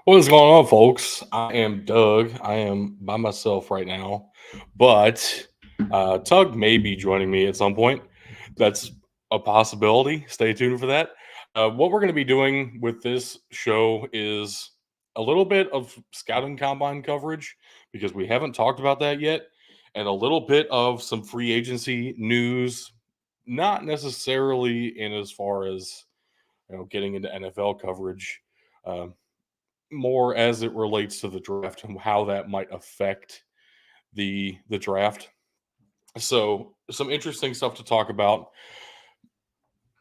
What is going on, folks? I am Doug. I am by myself right now, but Tug may be joining me at some point. That's a possibility. Stay tuned for that. What we're going to be doing with this show is a little bit of scouting combine coverage because we haven't talked about that yet, and a little bit of some free agency news, not necessarily in as far as getting into NFL coverage. Uh, More as it relates to the draft and how that might affect the draft. So some interesting stuff to talk about.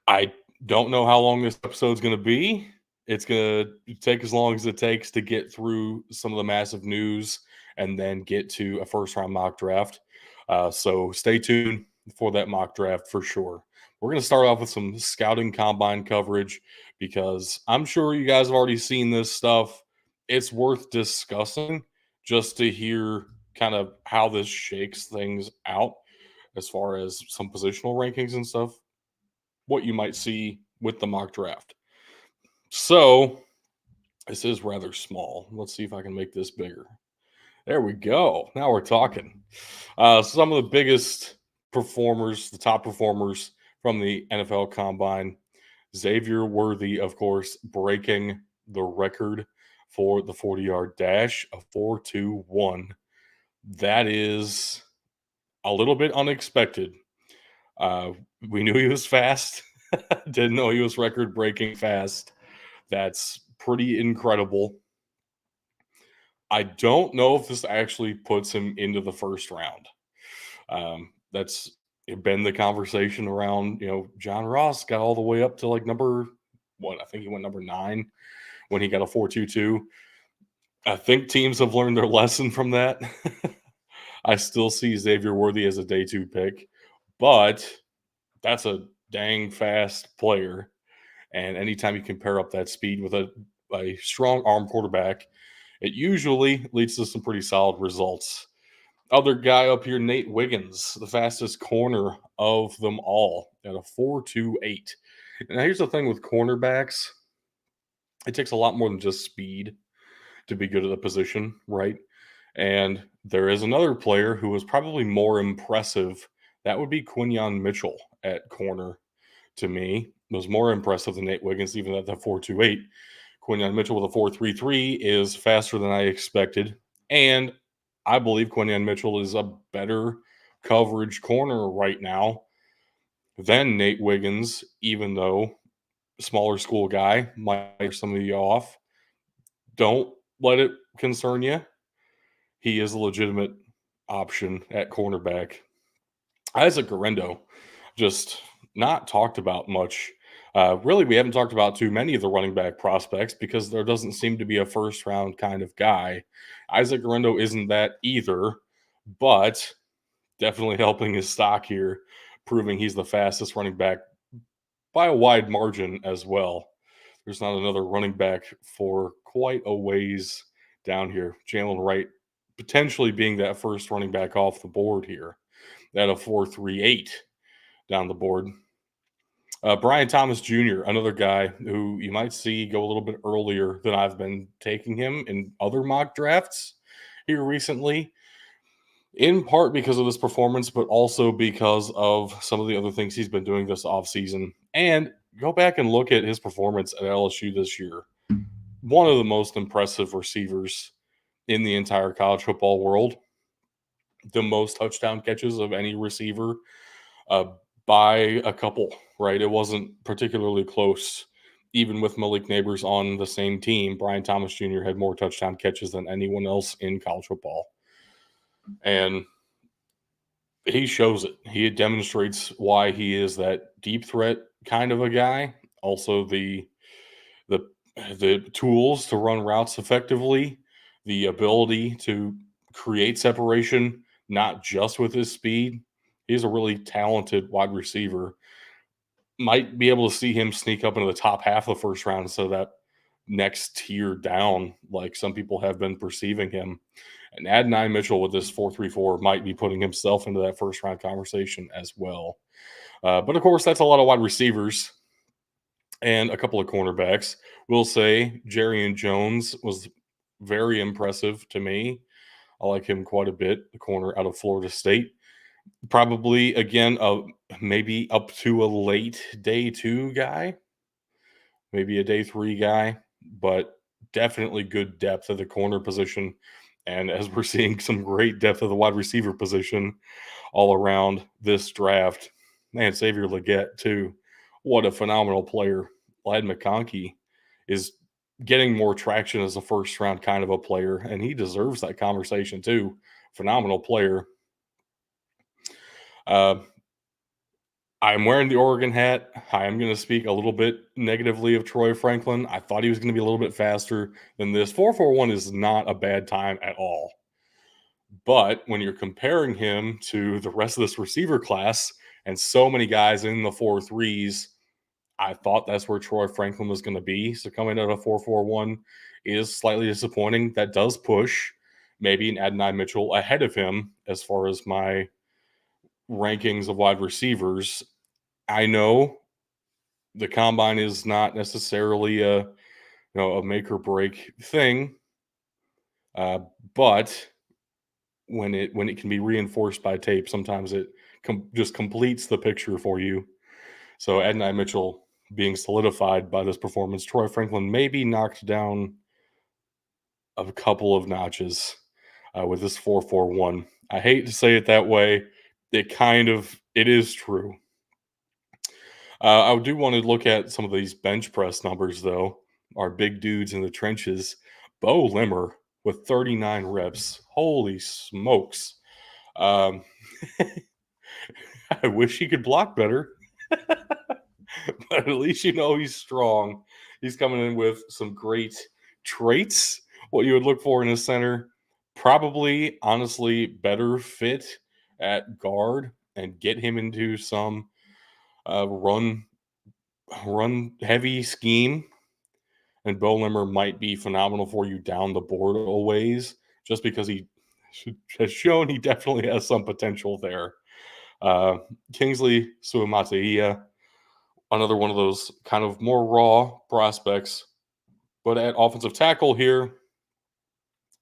I don't know how long this episode's going to be. It's going to take as long as it takes to get through some of the massive news and then get to a first round mock draft. So stay tuned for that mock draft for sure. We're going to start off with some scouting combine coverage because I'm sure you guys have already seen this stuff. It's worth discussing just to hear kind of how this shakes things out as far as some positional rankings and stuff, what you might see with the mock draft. So this is rather small. Let's see if I can make this bigger. There we go. Now we're talking. Some of the biggest performers, the top performers from the NFL Combine. Xavier Worthy, of course, breaking the record for the 40-yard dash, a 4.21. That is a little bit unexpected. We knew he was fast. Didn't know he was record breaking fast. That's pretty incredible. I don't know if this actually puts him into the first round. That's been the conversation around, John Ross got all the way up to like number what? I think he went number 9 when he got a 4.22. I think teams have learned their lesson from that. I still see Xavier Worthy as a day 2 pick, but that's a dang fast player. And anytime you can pair up that speed with a strong arm quarterback, it usually leads to some pretty solid results. Other guy up here, Nate Wiggins, the fastest corner of them all at a 4.28. Now, here's the thing with cornerbacks, it takes a lot more than just speed to be good at the position, right? And there is another player who was probably more impressive. That would be Quinyon Mitchell at corner to me. Was more impressive than Nate Wiggins, even at the 4.28. Quinyon Mitchell with a 4.33 is faster than I expected. And I believe Quinyon Mitchell is a better coverage corner right now than Nate Wiggins, even though smaller school guy might throw some of you off. Don't let it concern you. He is a legitimate option at cornerback. Isaac Garendo, just not talked about much. Really, we haven't talked about too many of the running back prospects because there doesn't seem to be a first round kind of guy. Isaac Garendo isn't that either, but definitely helping his stock here, proving he's the fastest running back by a wide margin as well. There's not another running back for quite a ways down here. Jalen Wright potentially being that first running back off the board here at a 4.38 down the board. Brian Thomas Jr., another guy who you might see go a little bit earlier than I've been taking him in other mock drafts here recently, in part because of this performance, but also because of some of the other things he's been doing this offseason. And go back and look at his performance at LSU this year. One of the most impressive receivers in the entire college football world. The most touchdown catches of any receiver by a couple, right? It wasn't particularly close. Even with Malik Neighbors on the same team, Brian Thomas Jr. had more touchdown catches than anyone else in college football. And he shows it. He demonstrates why he is that deep threat kind of a guy. Also, the tools to run routes effectively, the ability to create separation, not just with his speed. He's a really talented wide receiver. Might be able to see him sneak up into the top half of the first round instead of that next tier down, like some people have been perceiving him. And Adonai Mitchell with this 4.34 might be putting himself into that first round conversation as well. But of course, that's a lot of wide receivers. and a couple of cornerbacks. We'll say Jerry and Jones was very impressive to me. I like him quite a bit, the corner out of Florida State. Probably, again, maybe up to a late day two guy, maybe a day three guy, but definitely good depth at the corner position. And as we're seeing some great depth of the wide receiver position all around this draft, man, Xavier Legette, too. What a phenomenal player. Lad McConkey is getting more traction as a first round kind of a player, and he deserves that conversation, too. Phenomenal player. Uh, I'm wearing the Oregon hat. I am going to speak a little bit negatively of Troy Franklin. I thought he was going to be a little bit faster than this. 4.41 is not a bad time at all. But when you're comparing him to the rest of this receiver class and so many guys in the 4.3s, I thought that's where Troy Franklin was going to be. So coming out of 4.41 is slightly disappointing. That does push maybe an Adonai Mitchell ahead of him as far as my rankings of wide receivers. I know the combine is not necessarily a make or break thing, but when it can be reinforced by tape, sometimes it just completes the picture for you. So Adonai Mitchell being solidified by this performance, Troy Franklin maybe knocked down a couple of notches with this 4.41. I hate to say it that way. It is true. I do want to look at some of these bench press numbers, though. Our big dudes in the trenches. Bo Limmer with 39 reps. Holy smokes. Um, I wish he could block better, but at least he's strong. He's coming in with some great traits, what you would look for in a center. Probably, honestly, better fit at guard and get him into some run heavy scheme, and Bo Limmer might be phenomenal for you down the board a ways, just because he has shown he definitely has some potential there. Kingsley Suamataia, another one of those kind of more raw prospects, but at offensive tackle here,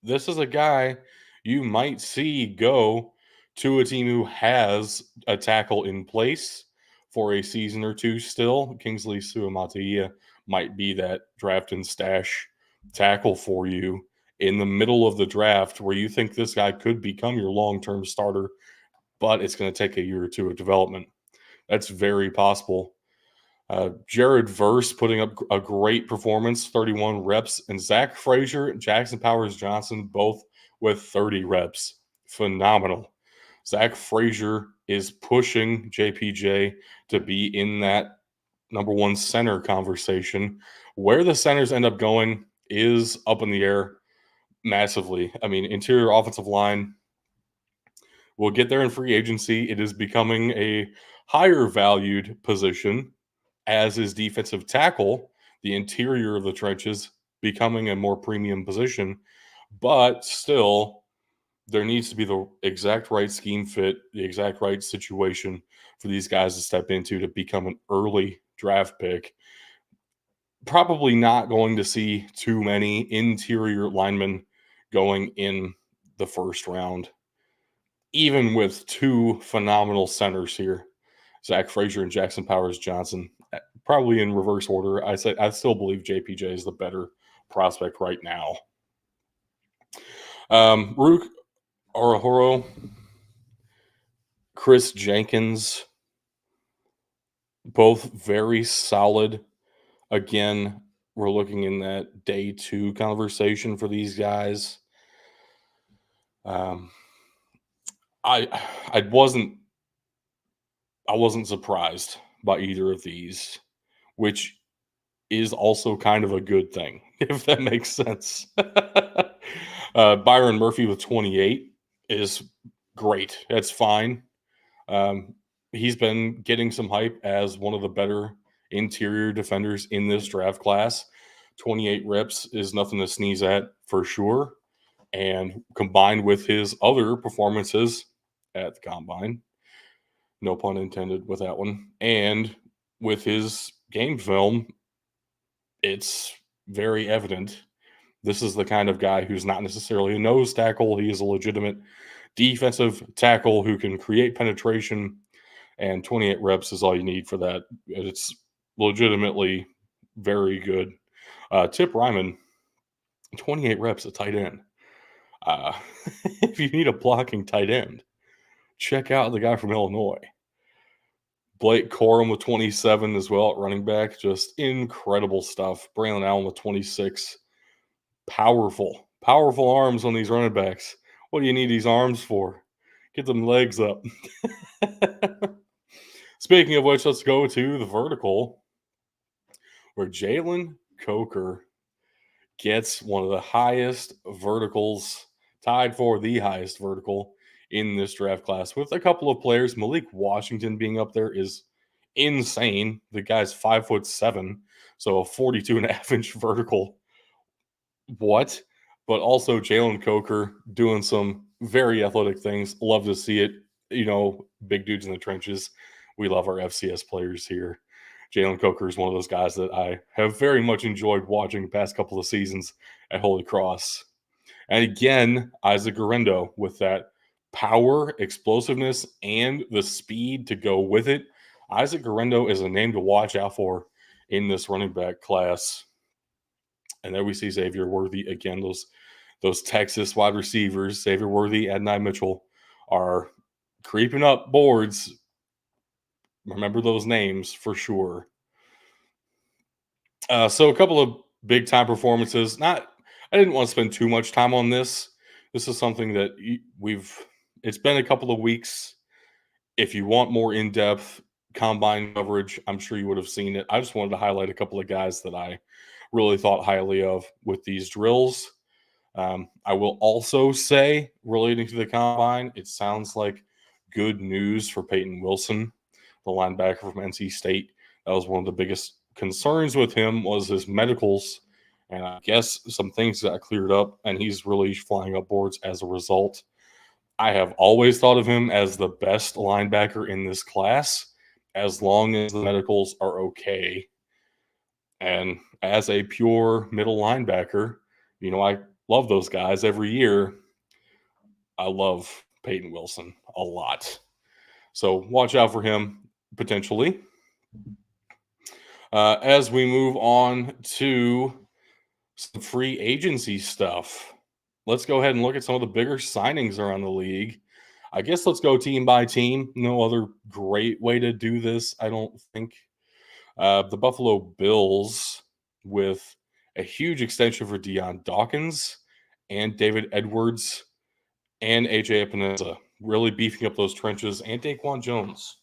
this is a guy you might see go to a team who has a tackle in place for a season or two still. Kingsley Suamataia might be that draft and stash tackle for you in the middle of the draft where you think this guy could become your long-term starter, but it's going to take a year or two of development. That's very possible. Jared Verse putting up a great performance, 31 reps, and Zach Frazier and Jackson Powers Johnson both with 30 reps. Phenomenal. Zach Frazier is pushing JPJ to be in that number one center conversation. Where the centers end up going is up in the air massively. I mean, interior offensive line will get there in free agency. It is becoming a higher valued position, as is defensive tackle, the interior of the trenches becoming a more premium position. But still, there needs to be the exact right scheme fit, the exact right situation for these guys to step into to become an early draft pick. Probably not going to see too many interior linemen going in the first round, even with two phenomenal centers here, Zach Frazier and Jackson Powers Johnson. Probably in reverse order. I still believe JPJ is the better prospect right now. Rook Arahoro, Chris Jenkins, both very solid. Again, we're looking in that day two conversation for these guys. I wasn't surprised by either of these, which is also kind of a good thing, if that makes sense. Byron Murphy with 28 is great. That's fine. He's been getting some hype as one of the better interior defenders in this draft class. 28 reps is nothing to sneeze at for sure. And combined with his other performances at the combine, no pun intended with that one, and with his game film, it's very evident this is the kind of guy who's not necessarily a nose tackle. He is a legitimate defensive tackle who can create penetration, and 28 reps is all you need for that. It's legitimately very good. Tip Ryman, 28 reps at tight end. Uh, if you need a blocking tight end, check out the guy from Illinois. Blake Corum with 27 as well at running back. Just incredible stuff. Braylon Allen with 26. Powerful, powerful arms on these running backs. What do you need these arms for? Get them legs up. Speaking of which, let's go to the vertical where Jalen Coker gets one of the highest verticals, tied for the highest vertical in this draft class with a couple of players. Malik Washington being up there is insane. The guy's 5'7", so a 42.5-inch vertical. What? But also Jalen Coker doing some very athletic things. Love to see it. You know, big dudes in the trenches. We love our FCS players here. Jalen Coker is one of those guys that I have very much enjoyed watching the past couple of seasons at Holy Cross. And again, Isaac Guerrero with that power, explosiveness, and the speed to go with it. Isaac Guerrero is a name to watch out for in this running back class. And there we see Xavier Worthy again. Those Texas wide receivers, Xavier Worthy, Adonai Mitchell, are creeping up boards. Remember those names for sure. So a couple of big time performances. I didn't want to spend too much time on this. This is something that it's been a couple of weeks. If you want more in-depth combine coverage, I'm sure you would have seen it. I just wanted to highlight a couple of guys that I really thought highly of with these drills. I will also say, relating to the combine, it sounds like good news for Peyton Wilson, the linebacker from NC State. That was one of the biggest concerns with him was his medicals, and I guess some things got cleared up, and he's really flying up boards as a result. I have always thought of him as the best linebacker in this class, as long as the medicals are okay. And as a pure middle linebacker, I love those guys every year. I love Peyton Wilson a lot. So watch out for him potentially. As we move on to some free agency stuff, let's go ahead and look at some of the bigger signings around the league. I guess let's go team by team. No other great way to do this, I don't think. The Buffalo Bills with a huge extension for Deion Dawkins and David Edwards and AJ Epinesa, really beefing up those trenches, and Daquan Jones.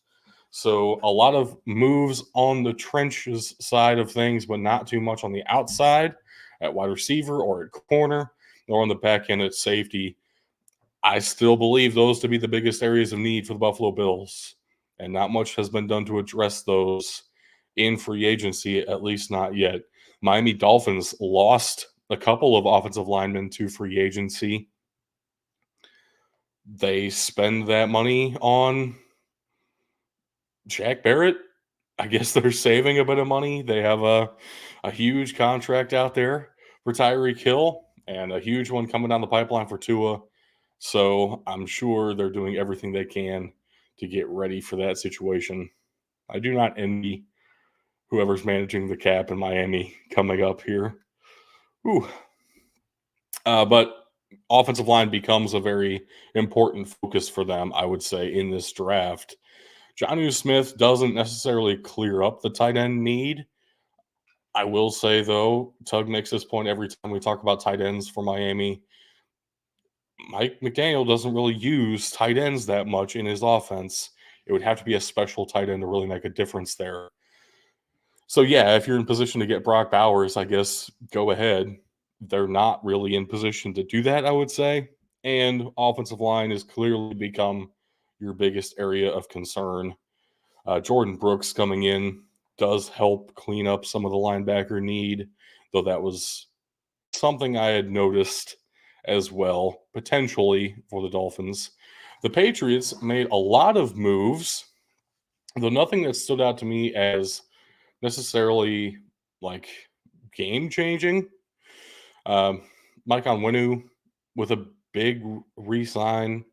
So a lot of moves on the trenches side of things, but not too much on the outside at wide receiver or at corner or on the back end at safety. I still believe those to be the biggest areas of need for the Buffalo Bills, and not much has been done to address those in free agency, at least not yet. Miami Dolphins lost a couple of offensive linemen to free agency. They spend that money on Shaq Barrett. I guess they're saving a bit of money. They have a huge contract out there for Tyreek Hill and a huge one coming down the pipeline for Tua. So I'm sure they're doing everything they can to get ready for that situation. I do not envy whoever's managing the cap in Miami coming up here. Ooh. But offensive line becomes a very important focus for them, I would say, in this draft. Jonnu Smith doesn't necessarily clear up the tight end need. I will say, though, Tug makes this point every time we talk about tight ends for Miami. Mike McDaniel doesn't really use tight ends that much in his offense. It would have to be a special tight end to really make a difference there. So, yeah, if you're in position to get Brock Bowers, I guess go ahead. They're not really in position to do that, I would say. And offensive line has clearly become your biggest area of concern. Jordan Brooks coming in does help clean up some of the linebacker need, though that was something I had noticed as well, potentially for the Dolphins. The Patriots made a lot of moves, though nothing that stood out to me as necessarily like game changing. Um, Mike Onwenu with a big re-sign.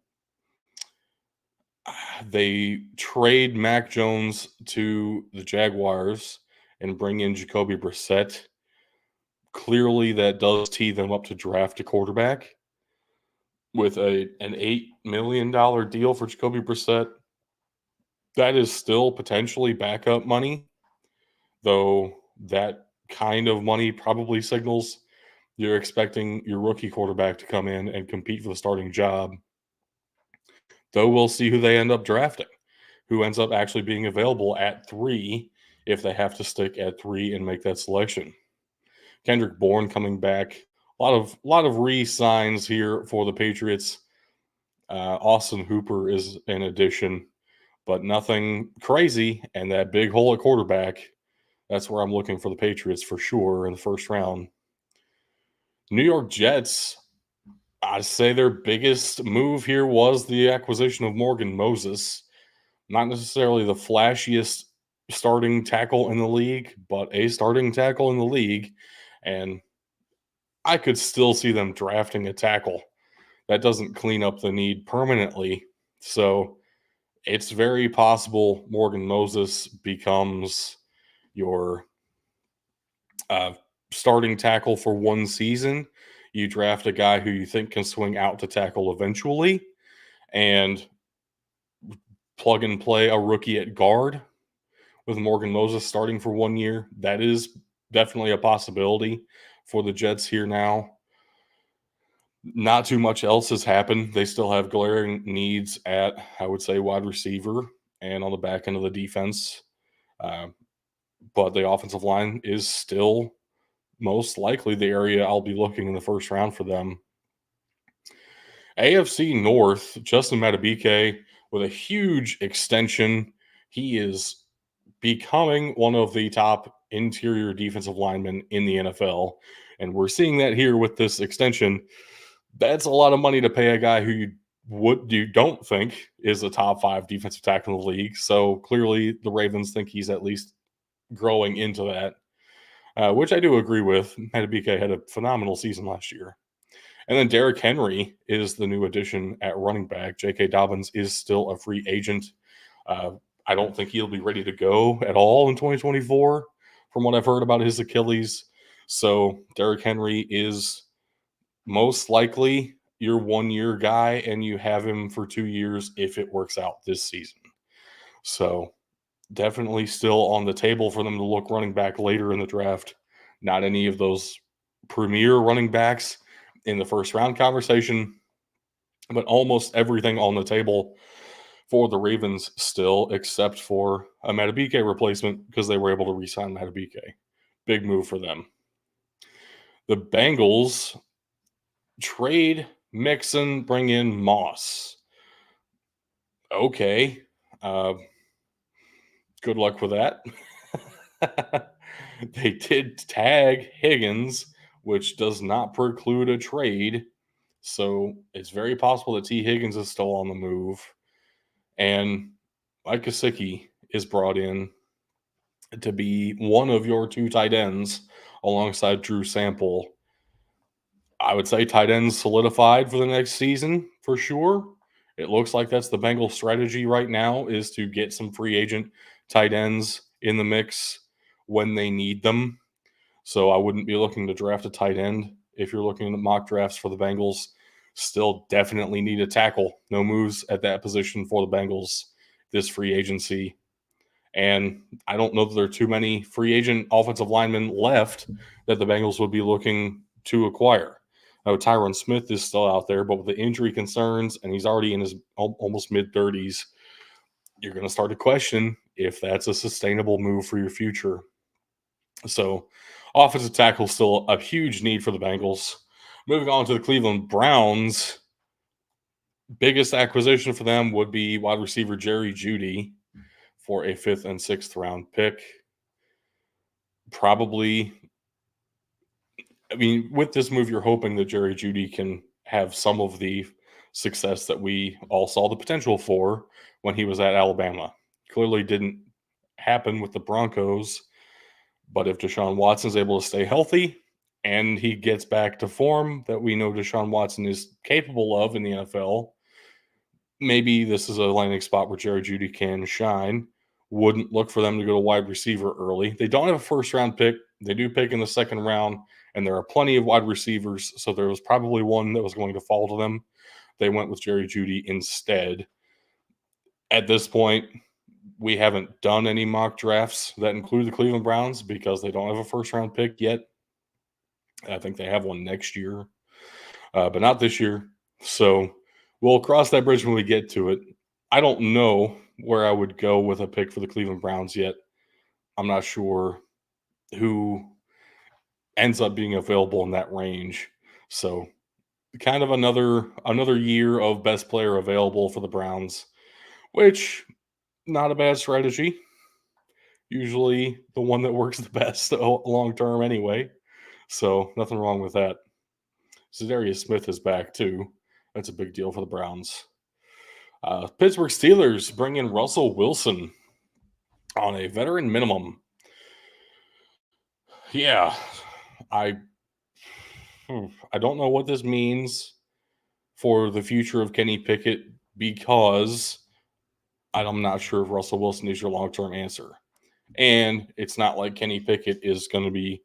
They trade Mac Jones to the Jaguars and bring in Jacoby Brissett. Clearly, that does tee them up to draft a quarterback with an $8 million deal for Jacoby Brissett. That is still potentially backup money, though that kind of money probably signals you're expecting your rookie quarterback to come in and compete for the starting job. Though we'll see who they end up drafting, who ends up actually being available at 3 if they have to stick at 3 and make that selection. Kendrick Bourne coming back. A lot of re-signs here for the Patriots. Austin Hooper is an addition, but nothing crazy. And that big hole at quarterback, that's where I'm looking for the Patriots for sure in the first round. New York Jets, I'd say their biggest move here was the acquisition of Morgan Moses. Not necessarily the flashiest starting tackle in the league, but a starting tackle in the league. And I could still see them drafting a tackle. That doesn't clean up the need permanently. So it's very possible Morgan Moses becomes your starting tackle for one season. You draft a guy who you think can swing out to tackle eventually and plug and play a rookie at guard with Morgan Moses starting for 1 year. That is definitely a possibility for the Jets here now. Not too much else has happened. They still have glaring needs at, I would say, wide receiver and on the back end of the defense. But the offensive line is still most likely the area I'll be looking in the first round for them. AFC North, Justin Madubuike with a huge extension. He is becoming one of the top interior defensive linemen in the NFL. And we're seeing that here with this extension. That's a lot of money to pay a guy who you don't think is a top 5 defensive tackle in the league. So clearly the Ravens think he's at least growing into that, which I do agree with. Madubuike had a phenomenal season last year. And then Derrick Henry is the new addition at running back. J.K. Dobbins is still a free agent. I don't think he'll be ready to go at all in 2024 from what I've heard about his Achilles. So Derrick Henry is most likely your 1 year guy, and you have him for 2 years if it works out this season. So definitely still on the table for them to look running back later in the draft. Not any of those premier running backs in the first round conversation, but almost everything on the table for the Ravens still, except for a Madubuike replacement because they were able to re-sign Madubuike. Big move for them. The Bengals trade Mixon, bring in Moss. Okay. Good luck with that. They did tag Higgins, which does not preclude a trade. So it's very possible that T. Higgins is still on the move. And Mike Gesicki is brought in to be one of your 2 tight ends alongside Drew Sample. I would say tight ends solidified for the next season for sure. It looks like that's the Bengals strategy right now, is to get some free agent tight ends in the mix when they need them. So I wouldn't be looking to draft a tight end if you're looking at mock drafts for the Bengals. Still definitely need a tackle. No moves at that position for the Bengals this free agency. And I don't know that there are too many free agent offensive linemen left that the Bengals would be looking to acquire. Now, Tyron Smith is still out there, but with the injury concerns, and he's already in his almost mid-30s, you're going to start to question if that's a sustainable move for your future. So offensive tackle still a huge need for the Bengals. Moving on to the Cleveland Browns, biggest acquisition for them would be wide receiver Jerry Jeudy for a 5th and 6th round pick. Probably, I mean, with this move, you're hoping that Jerry Jeudy can have some of the success that we all saw the potential for when he was at Alabama. Clearly didn't happen with the Broncos, But if Deshaun Watson is able to stay healthy and he gets back to form that we know Deshaun Watson is capable of in the NFL, maybe this is a landing spot where Jerry Jeudy can shine. Wouldn't look for them to go to wide receiver early. They don't have a first round pick. They do pick in the second round, and there are plenty of wide receivers. So there was probably one that was going to fall to them. They went with Jerry Jeudy instead. At this point, we haven't done any mock drafts that include the Cleveland Browns because they don't have a first round pick yet. I think they have one next year, but not this year. So we'll cross that bridge when we get to it. I don't know where I would go with a pick for the Cleveland Browns yet. I'm not sure who ends up being available in that range. So kind of another year of best player available for the Browns, which not a bad strategy. Usually the one that works the best long term anyway. So nothing wrong with that. Zadarius Smith is back too. That's a big deal for the Browns. Pittsburgh Steelers bring in Russell Wilson on a veteran minimum. Yeah, I don't know what this means for the future of Kenny Pickett because I'm not sure if Russell Wilson is your long-term answer. And it's not like Kenny Pickett is going to be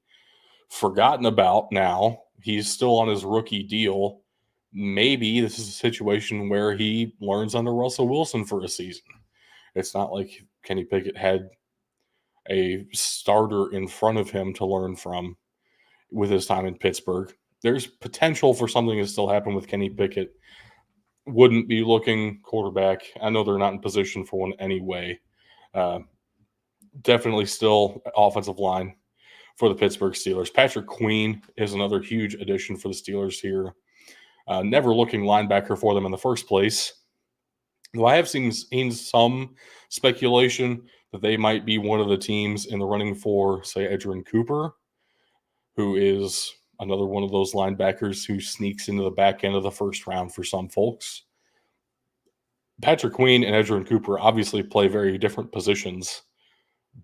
forgotten about now. He's still on his rookie deal. Maybe this is a situation where he learns under Russell Wilson for a season. It's not like Kenny Pickett had a starter in front of him to learn from with his time in Pittsburgh. There's potential for something to still happen with Kenny Pickett. Wouldn't be looking quarterback. I know they're not in position for one anyway. Definitely still offensive line for the Pittsburgh Steelers. Patrick Queen is another huge addition for the Steelers here. Never looking linebacker for them in the first place. Though I have seen some speculation that they might be one of the teams in the running for, say, Edgerrin Cooper, who is another one of those linebackers who sneaks into the back end of the first round for some folks. Patrick Queen and Edgerrin Cooper obviously play very different positions,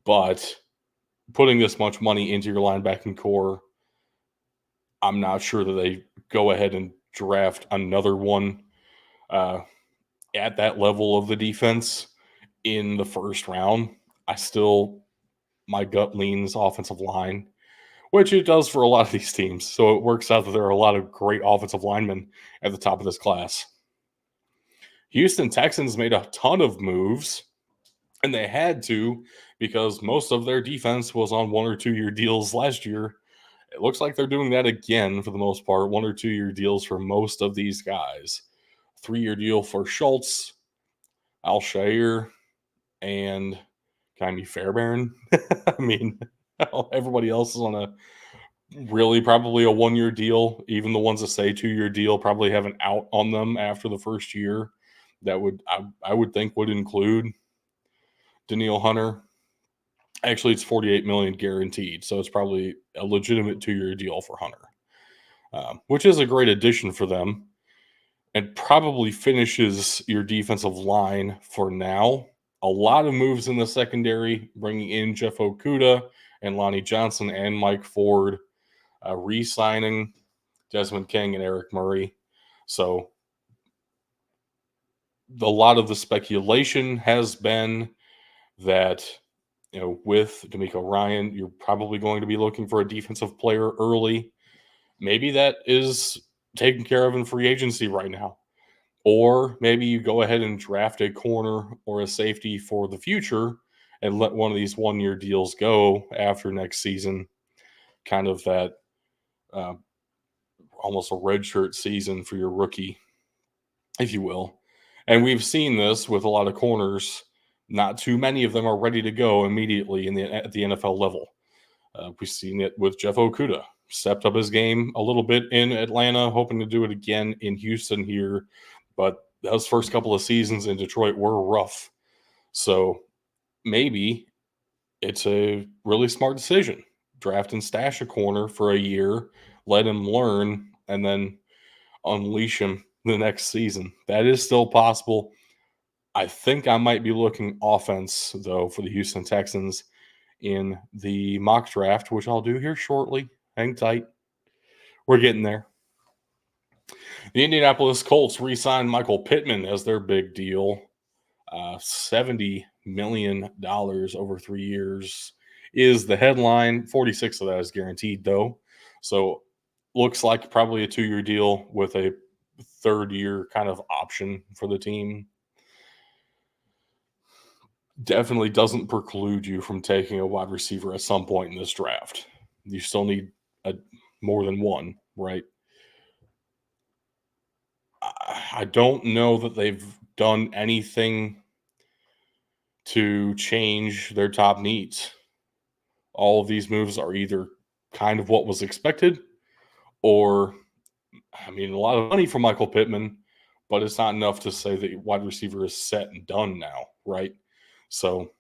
but putting this much money into your linebacking core, I'm not sure that they go ahead and draft another one at that level of the defense in the first round. My gut leans offensive line, which it does for a lot of these teams. So it works out that there are a lot of great offensive linemen at the top of this class. Houston Texans made a ton of moves, and they had to because most of their defense was on 1 or 2 year deals last year. It looks like they're doing that again for the most part, 1 or 2 year deals for most of these guys. 3-year deal for Schultz, Alshire, and Kaimi Fairbairn. I mean, everybody else is on a really probably a 1-year deal. Even the ones that say 2-year deal probably have an out on them after the first year. That I would think would include Danielle Hunter. Actually, it's $48 million guaranteed, so it's probably a legitimate 2-year deal for Hunter, which is a great addition for them, and probably finishes your defensive line for now. A lot of moves in the secondary, bringing in Jeff Okudah and Lonnie Johnson and Mike Ford, re-signing Desmond King and Eric Murray. So a lot of the speculation has been that, with D'Amico Ryan, you're probably going to be looking for a defensive player early. Maybe that is taken care of in free agency right now. Or maybe you go ahead and draft a corner or a safety for the future and let one of these 1-year deals go after next season. Kind of that almost a redshirt season for your rookie, if you will. And we've seen this with a lot of corners. Not too many of them are ready to go immediately at the NFL level. We've seen it with Jeff Okudah. Stepped up his game a little bit in Atlanta, hoping to do it again in Houston here. But those first couple of seasons in Detroit were rough. So maybe it's a really smart decision. Draft and stash a corner for a year, let him learn, and then unleash him the next season. That is still possible. I think I might be looking offense, though, for the Houston Texans in the mock draft, which I'll do here shortly. Hang tight. We're getting there. The Indianapolis Colts re-signed Michael Pittman as their big deal. $70 million over 3 years is the headline. 46 of that is guaranteed, though. So looks like probably a 2-year deal with a third-year kind of option for the team. Definitely doesn't preclude you from taking a wide receiver at some point in this draft. You still need more than one, right? I don't know that they've done anything to change their top needs. All of these moves are either kind of what was expected or, I mean, a lot of money for Michael Pittman, but it's not enough to say that wide receiver is set and done now, right? So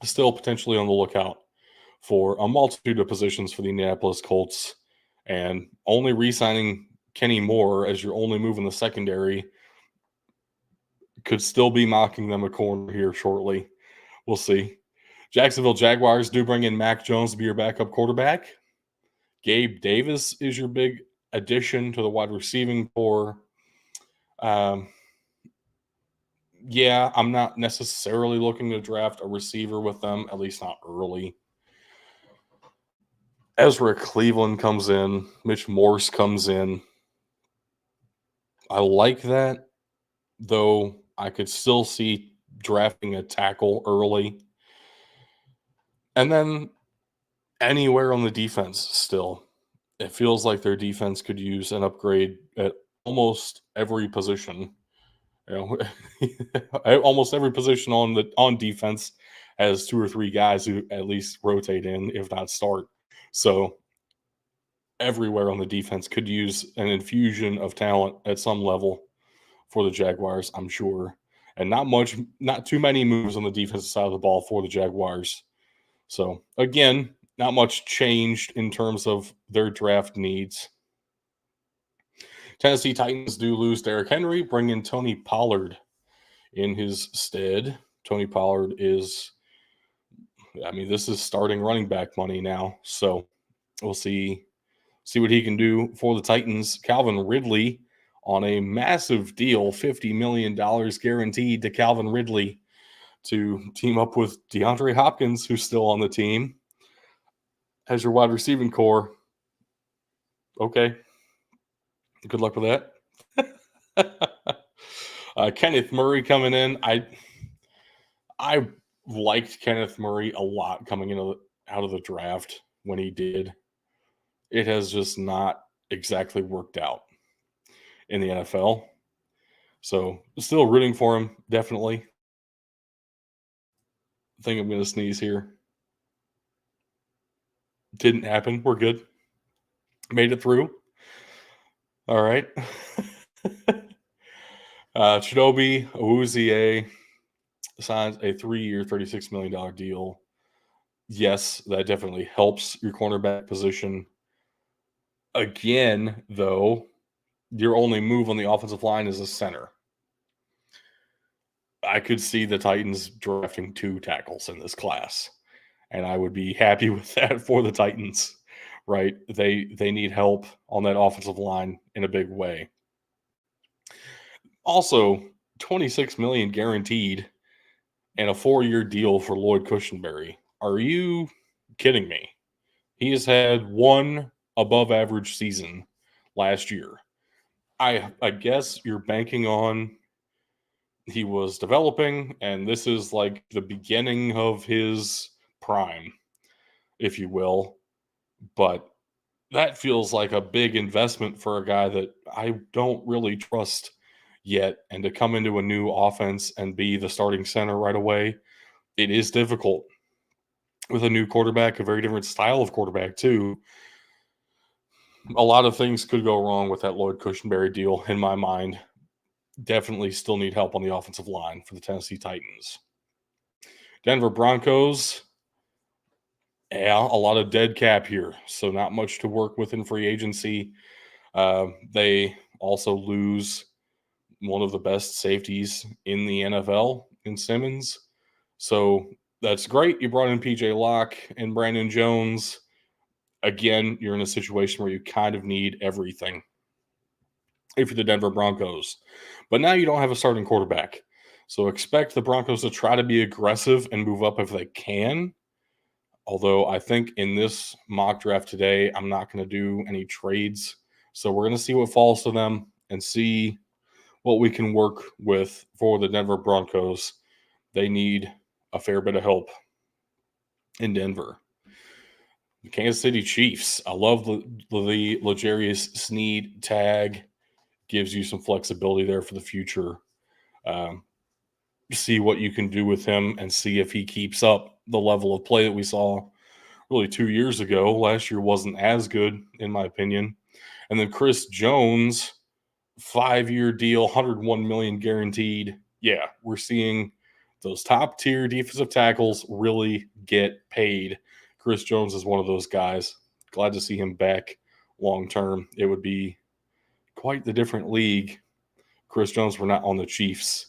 still potentially on the lookout for a multitude of positions for the Indianapolis Colts, and only re-signing Kenny Moore as your only move in the secondary could still be knocking them a corner here shortly. We'll see. Jacksonville Jaguars do bring in Mac Jones to be your backup quarterback. Gabe Davis is your big addition to the wide receiving core. Yeah, I'm not necessarily looking to draft a receiver with them, at least not early. Ezra Cleveland comes in. Mitch Morse comes in. I like that, though I could still see drafting a tackle early. And then anywhere on the defense still. It feels like their defense could use an upgrade at almost every position. You know, almost every position on defense has 2 or 3 guys who at least rotate in, if not start. So everywhere on the defense could use an infusion of talent at some level for the Jaguars, I'm sure. And not too many moves on the defensive side of the ball for the Jaguars. So again, not much changed in terms of their draft needs. Tennessee Titans do lose Derrick Henry, bring in Tony Pollard in his stead. Tony Pollard is, this is starting running back money now. So we'll see what he can do for the Titans. Calvin Ridley on a massive deal, $50 million guaranteed to Calvin Ridley to team up with DeAndre Hopkins, who's still on the team, as your wide receiving core. Okay. Good luck with that. Kenneth Murray coming in. I liked Kenneth Murray a lot coming out of the draft when he did. It has just not exactly worked out in the NFL. So still rooting for him, definitely. I think I'm going to sneeze here. Didn't happen. We're good. Made it through. All right. Chidobe Awuzie signs a 3-year, $36 million deal. Yes, that definitely helps your cornerback position. Again, though, your only move on the offensive line is a center. I could see the Titans drafting 2 tackles in this class, and I would be happy with that for the Titans, right? They need help on that offensive line in a big way. Also, $26 million guaranteed and a 4-year deal for Lloyd Cushenberry. Are you kidding me? He has had 1 above average season last year. I guess you're banking on he was developing, and this is like the beginning of his prime, if you will. But that feels like a big investment for a guy that I don't really trust yet. And to come into a new offense and be the starting center right away, it is difficult with a new quarterback, a very different style of quarterback too. A lot of things could go wrong with that Lloyd Cushenberry deal in my mind. Definitely still need help on the offensive line for the Tennessee Titans. Denver Broncos, yeah, a lot of dead cap here, so not much to work with in free agency. They also lose one of the best safeties in the NFL in Simmons. So That's great. You brought in PJ Locke and Brandon Jones. Again, you're in a situation where you kind of need everything if you're the Denver Broncos. But now you don't have a starting quarterback. So expect the Broncos to try to be aggressive and move up if they can. Although I think in this mock draft today, I'm not going to do any trades. So we're going to see what falls to them and see what we can work with for the Denver Broncos. They need a fair bit of help in Denver. The Kansas City Chiefs. I love the L'Jarius Sneed tag. Gives you some flexibility there for the future. See what you can do with him and see if he keeps up the level of play that we saw really 2 years ago. Last year wasn't as good, in my opinion. And then Chris Jones, 5-year deal, $101 million guaranteed. Yeah, we're seeing those top tier defensive tackles really get paid. Chris Jones is one of those guys. Glad to see him back long term. It would be quite the different league. Chris Jones were not on the Chiefs.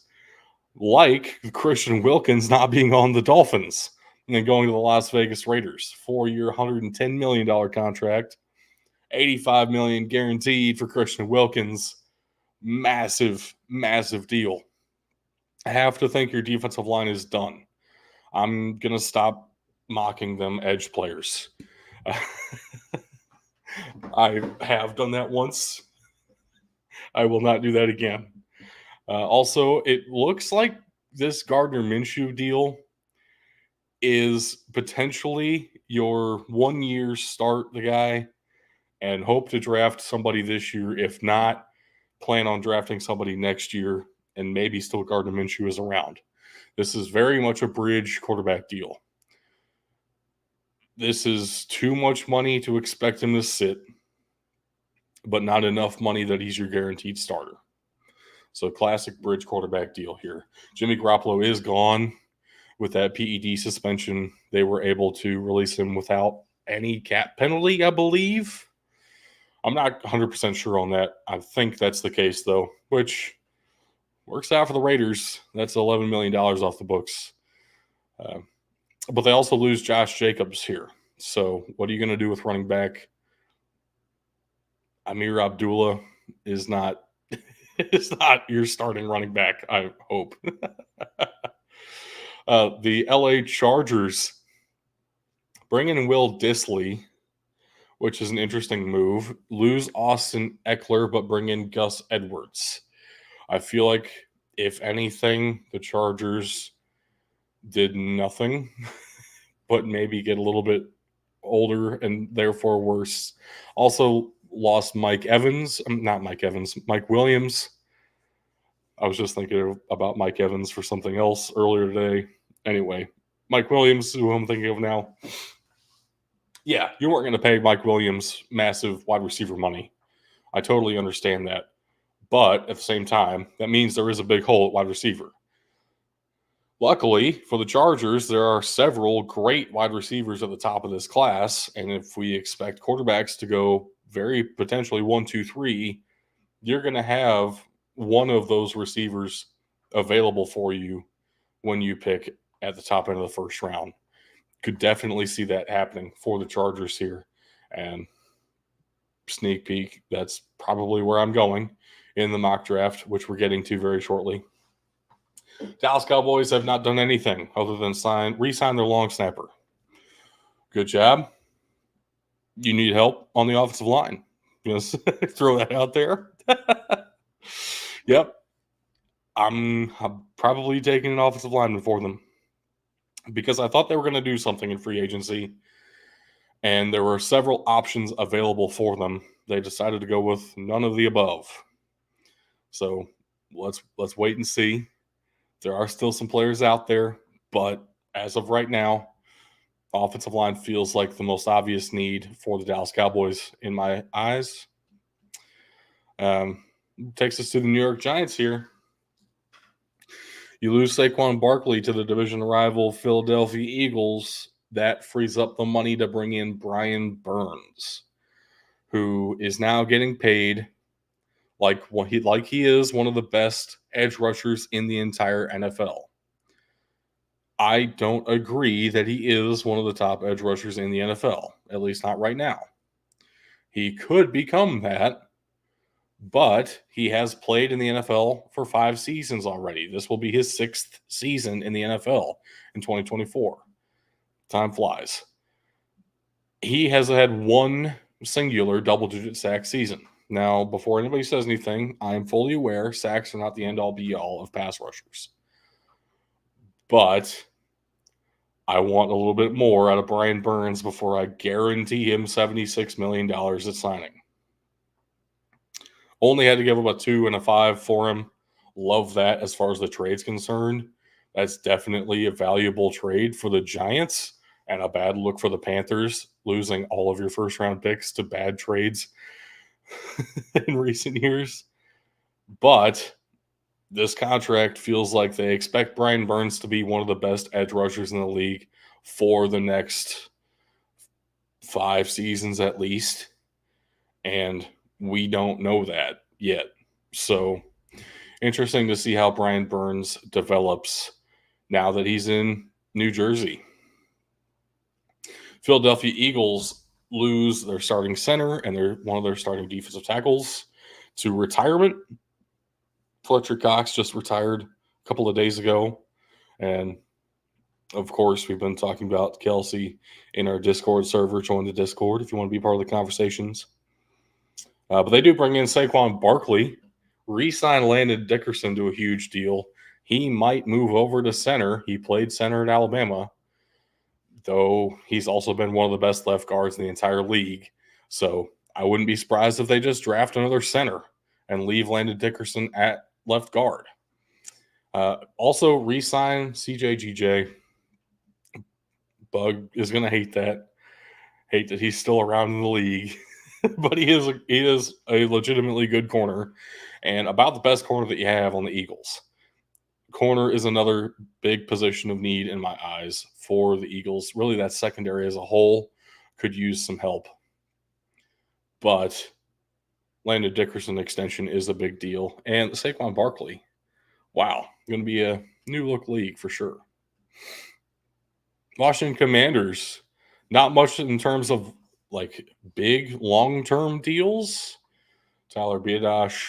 Like Christian Wilkins not being on the Dolphins and then going to the Las Vegas Raiders. 4-year, $110 million contract. $85 million guaranteed for Christian Wilkins. Massive, massive deal. I have to think your defensive line is done. I'm going to stop mocking them edge players. I have done that once. I will not do that again. Also, it looks like this Gardner Minshew deal is potentially your 1 year start the guy and hope to draft somebody this year. If not, plan on drafting somebody next year and maybe still Gardner Minshew is around. This is very much a bridge quarterback deal. This is too much money to expect him to sit, but not enough money that he's your guaranteed starter. So classic bridge quarterback deal here. Jimmy Garoppolo is gone with that PED suspension. They were able to release him without any cap penalty, I believe. I'm not 100% sure on that. I think that's the case, though, which works out for the Raiders. That's $11 million off the books. But they also lose Josh Jacobs here. So what are you going to do with running back? Amir Abdullah is not your starting running back, I hope. The LA Chargers bring in Will Dissly, which is an interesting move. Lose Austin Eckler, but bring in Gus Edwards. I feel like, if anything, the Chargers did nothing, but maybe get a little bit older and therefore worse. Also lost Mike Williams. I was just thinking about Mike Evans for something else earlier today. Anyway, Mike Williams, who I'm thinking of now. Yeah, you weren't going to pay Mike Williams massive wide receiver money. I totally understand that. But at the same time, that means there is a big hole at wide receiver. Luckily for the Chargers, there are several great wide receivers at the top of this class. And if we expect quarterbacks to go very potentially 1, 2, 3, you're going to have one of those receivers available for you when you pick at the top end of the first round. Could definitely see that happening for the Chargers here. And sneak peek, that's probably where I'm going in the mock draft, which we're getting to very shortly. Dallas Cowboys have not done anything other than re-sign their long snapper. Good job. You need help on the offensive line. Just throw that out there. Yep. I'm probably taking an offensive lineman for them because I thought they were going to do something in free agency, and there were several options available for them. They decided to go with none of the above. So let's wait and see. There are still some players out there, but as of right now, offensive line feels like the most obvious need for the Dallas Cowboys in my eyes. Takes us to the New York Giants here. You lose Saquon Barkley to the division rival Philadelphia Eagles. That frees up the money to bring in Brian Burns, who is now getting paid like he is one of the best edge rushers in the entire NFL. I don't agree that he is one of the top edge rushers in the NFL, at least not right now. He could become that, but he has played in the NFL for 5 seasons already. This will be his 6th season in the NFL in 2024. Time flies. He has had one singular double-digit sack season. Now, before anybody says anything, I am fully aware sacks are not the end-all be-all of pass rushers. But I want a little bit more out of Brian Burns before I guarantee him $76 million at signing. Only had to give up a 2 and a 5 for him. Love that as far as the trade's concerned. That's definitely a valuable trade for the Giants and a bad look for the Panthers, losing all of your first round picks to bad trades in recent years. But this contract feels like they expect Brian Burns to be one of the best edge rushers in the league for the next 5 seasons at least. And we don't know that yet. So interesting to see how Brian Burns develops now that he's in New Jersey. Philadelphia Eagles lose their starting center and one of their starting defensive tackles to retirement. Fletcher Cox just retired a couple of days ago. And of course, we've been talking about Kelsey in our Discord server. Join the Discord if you want to be part of the conversations. But they do bring in Saquon Barkley, re-sign Landon Dickerson to a huge deal. He might move over to center. He played center at Alabama, though he's also been one of the best left guards in the entire league. So I wouldn't be surprised if they just draft another center and leave Landon Dickerson at left guard. Also, re-sign CJGJ. Bug is going to hate that. Hate that he's still around in the league. But he is a legitimately good corner and about the best corner that you have on the Eagles. Corner is another big position of need in my eyes for the Eagles. Really, that secondary as a whole could use some help. But Landon Dickerson extension is a big deal. And Saquon Barkley, wow, going to be a new look league for sure. Washington Commanders, not much in terms of like big long-term deals. Tyler Biadasz,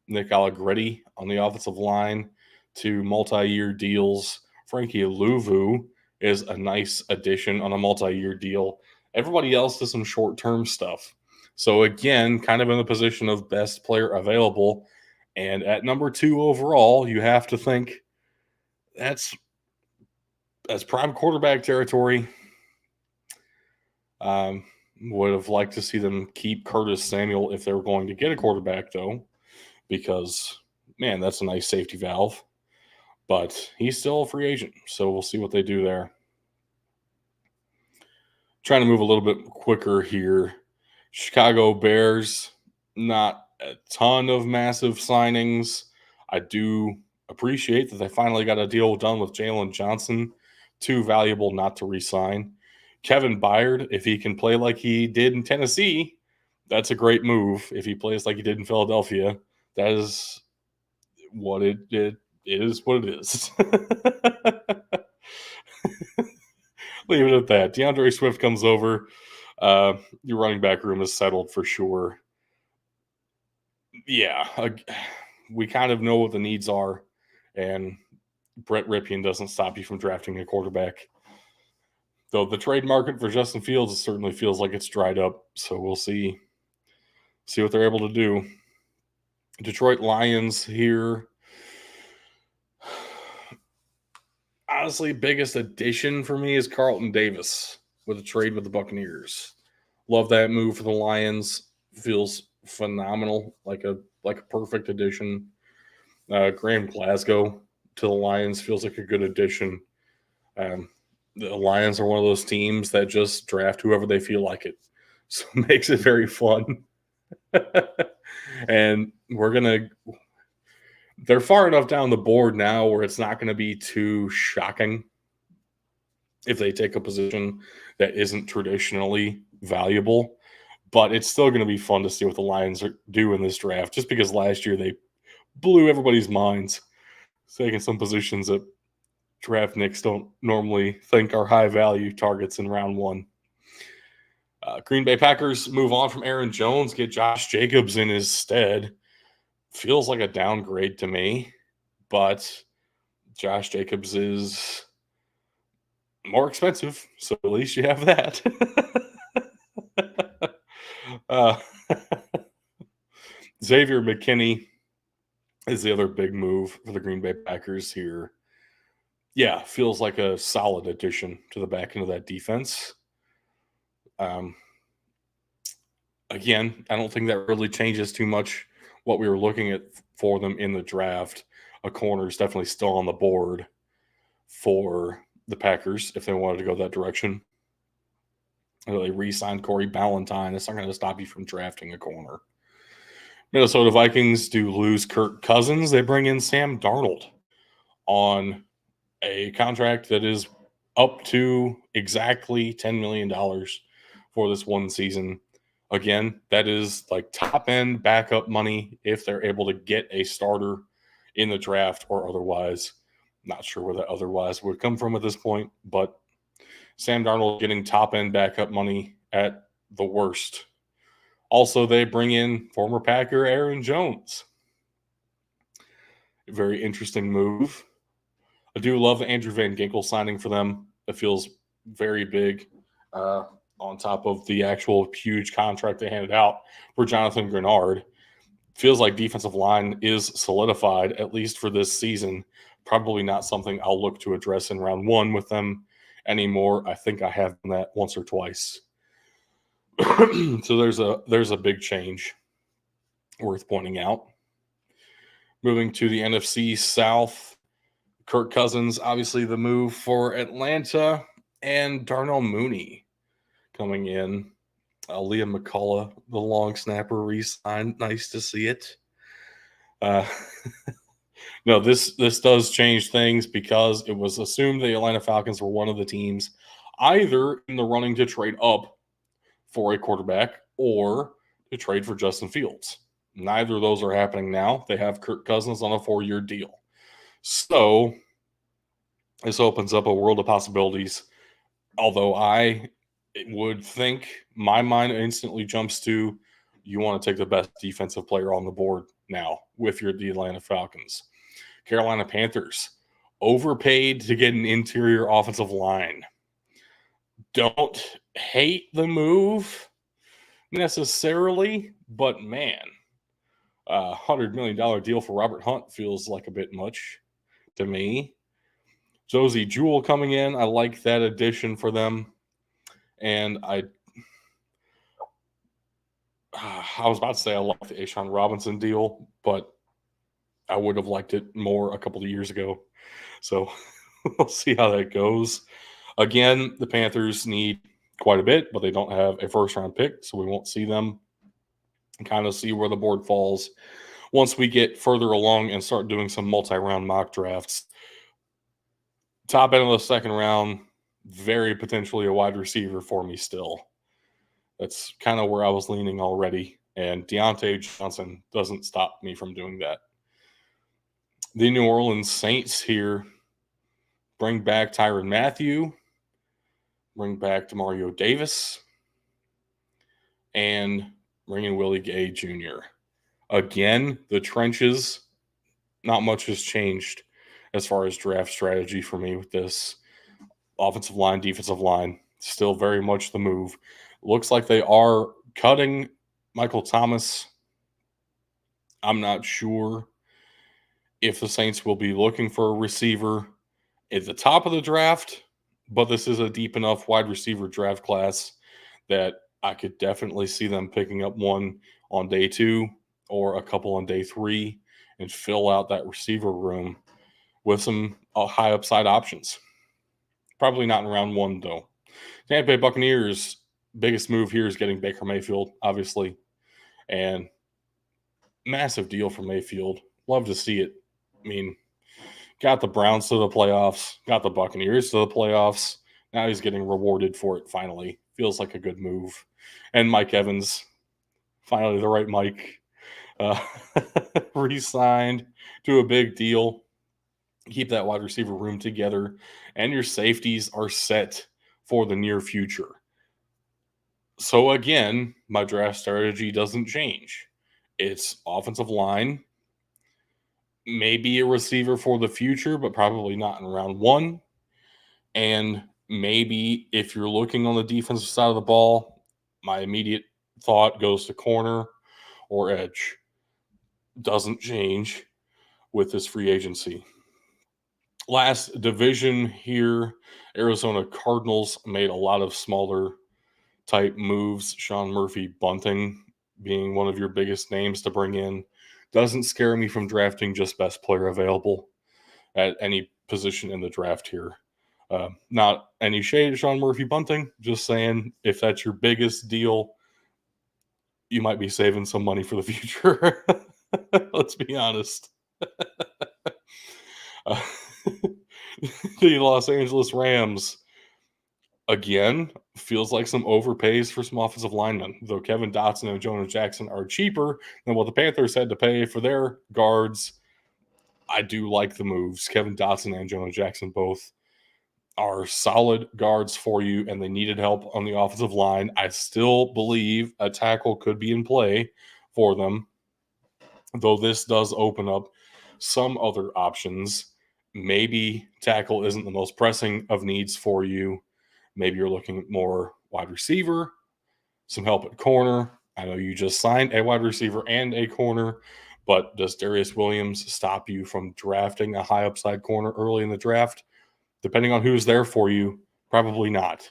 Nick Allegretti on the offensive line, 2 multi-year deals. Frankie Luvu is a nice addition on a multi-year deal. Everybody else does some short-term stuff. So again, kind of in the position of best player available. And at number 2 overall, you have to think that's prime quarterback territory. Would have liked to see them keep Curtis Samuel if they were going to get a quarterback, though, because, man, that's a nice safety valve. But he's still a free agent, so we'll see what they do there. Trying to move a little bit quicker here. Chicago Bears, not a ton of massive signings. I do appreciate that they finally got a deal done with Jalen Johnson. Too valuable not to re-sign. Kevin Byard, if he can play like he did in Tennessee, that's a great move. If he plays like he did in Philadelphia, that is what it is. What it is. Leave it at that. DeAndre Swift comes over. Your running back room is settled for sure. Yeah, we kind of know what the needs are, and Brett Ripien doesn't stop you from drafting a quarterback. Though the trade market for Justin Fields certainly feels like it's dried up, so we'll see what they're able to do. Detroit Lions here. Honestly, biggest addition for me is Carlton Davis with a trade with the Buccaneers. Love that move for the Lions. Feels phenomenal, like a perfect addition. Graham Glasgow to the Lions feels like a good addition. The Lions are one of those teams that just draft whoever they feel like it. So it makes it very fun. And they're far enough down the board now where it's not going to be too shocking if they take a position that isn't traditionally valuable. But it's still going to be fun to see what the Lions do in this draft, just because last year they blew everybody's minds, taking some positions that draft nicks don't normally think are high value targets in round one. Green Bay Packers move on from Aaron Jones, get Josh Jacobs in his stead. Feels like a downgrade to me, but Josh Jacobs is more expensive, so at least you have that. Xavier McKinney is the other big move for the Green Bay Packers here. Yeah, feels like a solid addition to the back end of that defense. Again, I don't think that really changes too much what we were looking at for them in the draft. A corner is definitely still on the board for the Packers if they wanted to go that direction. They re-signed Corey Ballantyne. It's not going to stop you from drafting a corner. Minnesota Vikings do lose Kirk Cousins. They bring in Sam Darnold on a contract that is up to exactly $10 million for this one season. Again, that is like top-end backup money if they're able to get a starter in the draft or otherwise. Not sure where that otherwise would come from at this point, but Sam Darnold getting top-end backup money at the worst. Also, they bring in former Packer Aaron Jones. A very interesting move. I do love the Andrew Van Ginkel signing for them. It feels very big on top of the actual huge contract they handed out for Jonathan Grenard. Feels like defensive line is solidified, at least for this season. Probably not something I'll look to address in round one with them anymore. I think I have done that once or twice. So there's a big change worth pointing out. Moving to the NFC South, Kirk Cousins, obviously the move for Atlanta, and Darnell Mooney coming in. Liam McCullough, the long snapper, re-signed. Nice to see it. No, this does change things because it was assumed the Atlanta Falcons were one of the teams either in the running to trade up for a quarterback or to trade for Justin Fields. Neither of those are happening now. They have Kirk Cousins on a 4-year deal. So this opens up a world of possibilities. Although I would think my mind instantly jumps to you want to take the best defensive player on the board now with the Atlanta Falcons. Carolina Panthers overpaid to get an interior offensive line. Don't hate the move necessarily, but man, $100 million deal for Robert Hunt feels like a bit much to me. Josie Jewell coming in. I like that addition for them. And I was about to say I like the Ashawn Robinson deal, but I would have liked it more a couple of years ago. So we'll see how that goes. Again, the Panthers need quite a bit, but they don't have a first-round pick, so we won't see them and kind of see where the board falls once we get further along and start doing some multi-round mock drafts. Top end of the second round, very potentially a wide receiver for me still. That's kind of where I was leaning already, and Deontay Johnson doesn't stop me from doing that. The New Orleans Saints here bring back Tyrann Mathieu, bring back Demario Davis, and bring in Willie Gay Jr. Again, the trenches, not much has changed as far as draft strategy for me with this. Offensive line, defensive line, still very much the move. Looks like they are cutting Michael Thomas. I'm not sure if the Saints will be looking for a receiver at the top of the draft, but this is a deep enough wide receiver draft class that I could definitely see them picking up one on day 2 or a couple on day 3 and fill out that receiver room with some high upside options. Probably not in round 1, though. Tampa Bay Buccaneers' biggest move here is getting Baker Mayfield, obviously, and massive deal for Mayfield. Love to see it. I mean, got the Browns to the playoffs, got the Buccaneers to the playoffs. Now he's getting rewarded for it finally. Feels like a good move. And Mike Evans, finally the right Mike, re-signed to a big deal. keep that wide receiver room together, and your safeties are set for the near future. So again, my draft strategy doesn't change. It's offensive line, maybe a receiver for the future, but probably not in round one. And maybe if you're looking on the defensive side of the ball, my immediate thought goes to corner or edge. Doesn't change with this free agency. Last division here, Arizona Cardinals made a lot of smaller type moves. Sean Murphy Bunting being one of your biggest names to bring in doesn't scare me from drafting just best player available at any position in the draft here. Not any shade of Sean Murphy Bunting, just saying if that's your biggest deal, you might be saving some money for the future. Let's be honest. Uh, the Los Angeles Rams, again, feels like some overpays for some offensive linemen, though Kevin Dotson and Jonah Jackson are cheaper than what the Panthers had to pay for their guards. I do like the moves. Kevin Dotson and Jonah Jackson both are solid guards for you, and they needed help on the offensive line. I still believe a tackle could be in play for them, though this does open up some other options. Maybe tackle isn't the most pressing of needs for you. Maybe you're looking more wide receiver, some help at corner. I know you just signed a wide receiver and a corner, but does Darius Williams stop you from drafting a high upside corner early in the draft? Depending on who's there for you, probably not.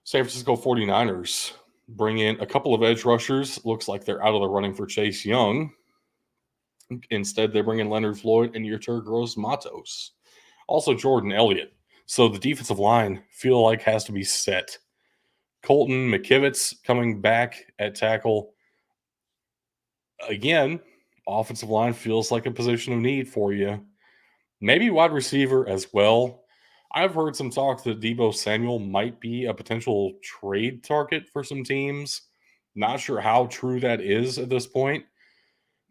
San Francisco 49ers bring in a couple of edge rushers. Looks like they're out of the running for Chase Young. Instead, they bring in Leonard Floyd and Yetur Gross-Matos. Also, Jordan Elliott. So the defensive line feel like has to be set. Colton McKivitz coming back at tackle. Again, offensive line feels like a position of need for you. Maybe wide receiver as well. I've heard some talk that Deebo Samuel might be a potential trade target for some teams. Not sure how true that is at this point.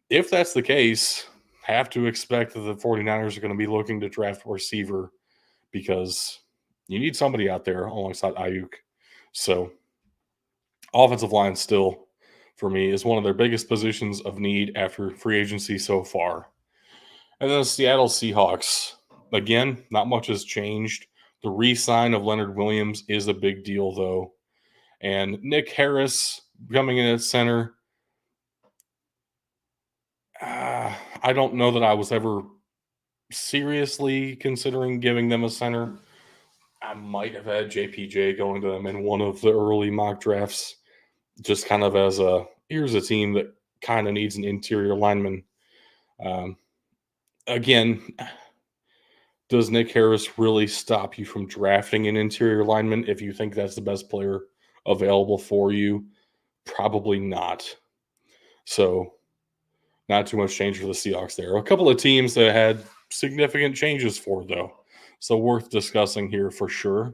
If that's the case, have to expect that the 49ers are going to be looking to draft a receiver because you need somebody out there alongside Ayuk. So, offensive line still, for me, is one of their biggest positions of need after free agency so far. And then the Seattle Seahawks. Again, not much has changed. The re-sign of Leonard Williams is a big deal, though. And Nick Harris coming in at center. I don't know that I was ever seriously considering giving them a center. I might have had JPJ going to them in one of the early mock drafts, just kind of as here's a team that kind of needs an interior lineman. Again, does Nick Harris really stop you from drafting an interior lineman if you think that's the best player available for you? Probably not. So, not too much change for the Seahawks there. A couple of teams that had significant changes for, though. So, worth discussing here for sure.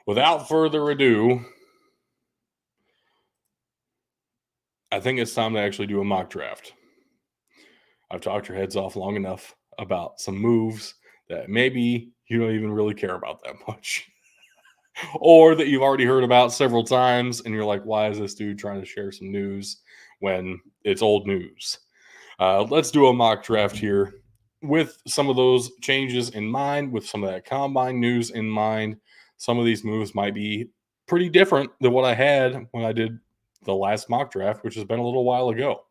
Without further ado, I think it's time to actually do a mock draft. I've talked your heads off long enough about some moves that maybe you don't even really care about that much. Or that you've already heard about several times and you're like, why is this dude trying to share some news when it's old news? Let's do a mock draft here with some of those changes in mind, with some of that combine news in mind. Some of these moves might be pretty different than what I had when I did the last mock draft, which has been a little while ago.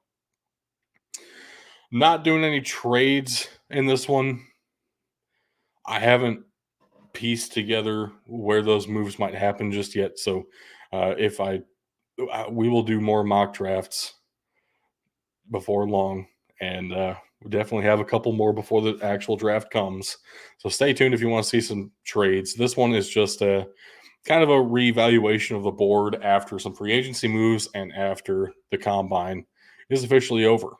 Not doing any trades in this one. I haven't pieced together where those moves might happen just yet. So we will do more mock drafts before long, and we definitely have a couple more before the actual draft comes. So stay tuned if you want to see some trades. This one is just a kind of a reevaluation of the board after some free agency moves and after the combine is officially over.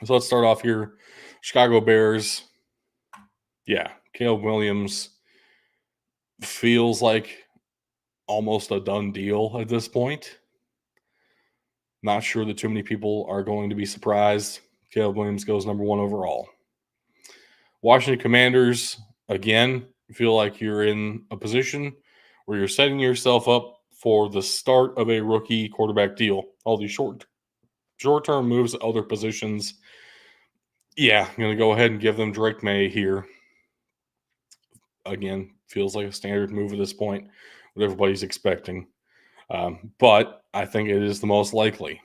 So let's start off here. Chicago Bears. Yeah, Caleb Williams feels like almost a done deal at this point. Not sure that too many people are going to be surprised. Caleb Williams goes number 1 overall. Washington Commanders, again, feel like you're in a position where you're setting yourself up for the start of a rookie quarterback deal. All these short-term moves at other positions. Yeah, I'm going to go ahead and give them Drake May here. Again, feels like a standard move at this point, what everybody's expecting. But I think it is the most likely.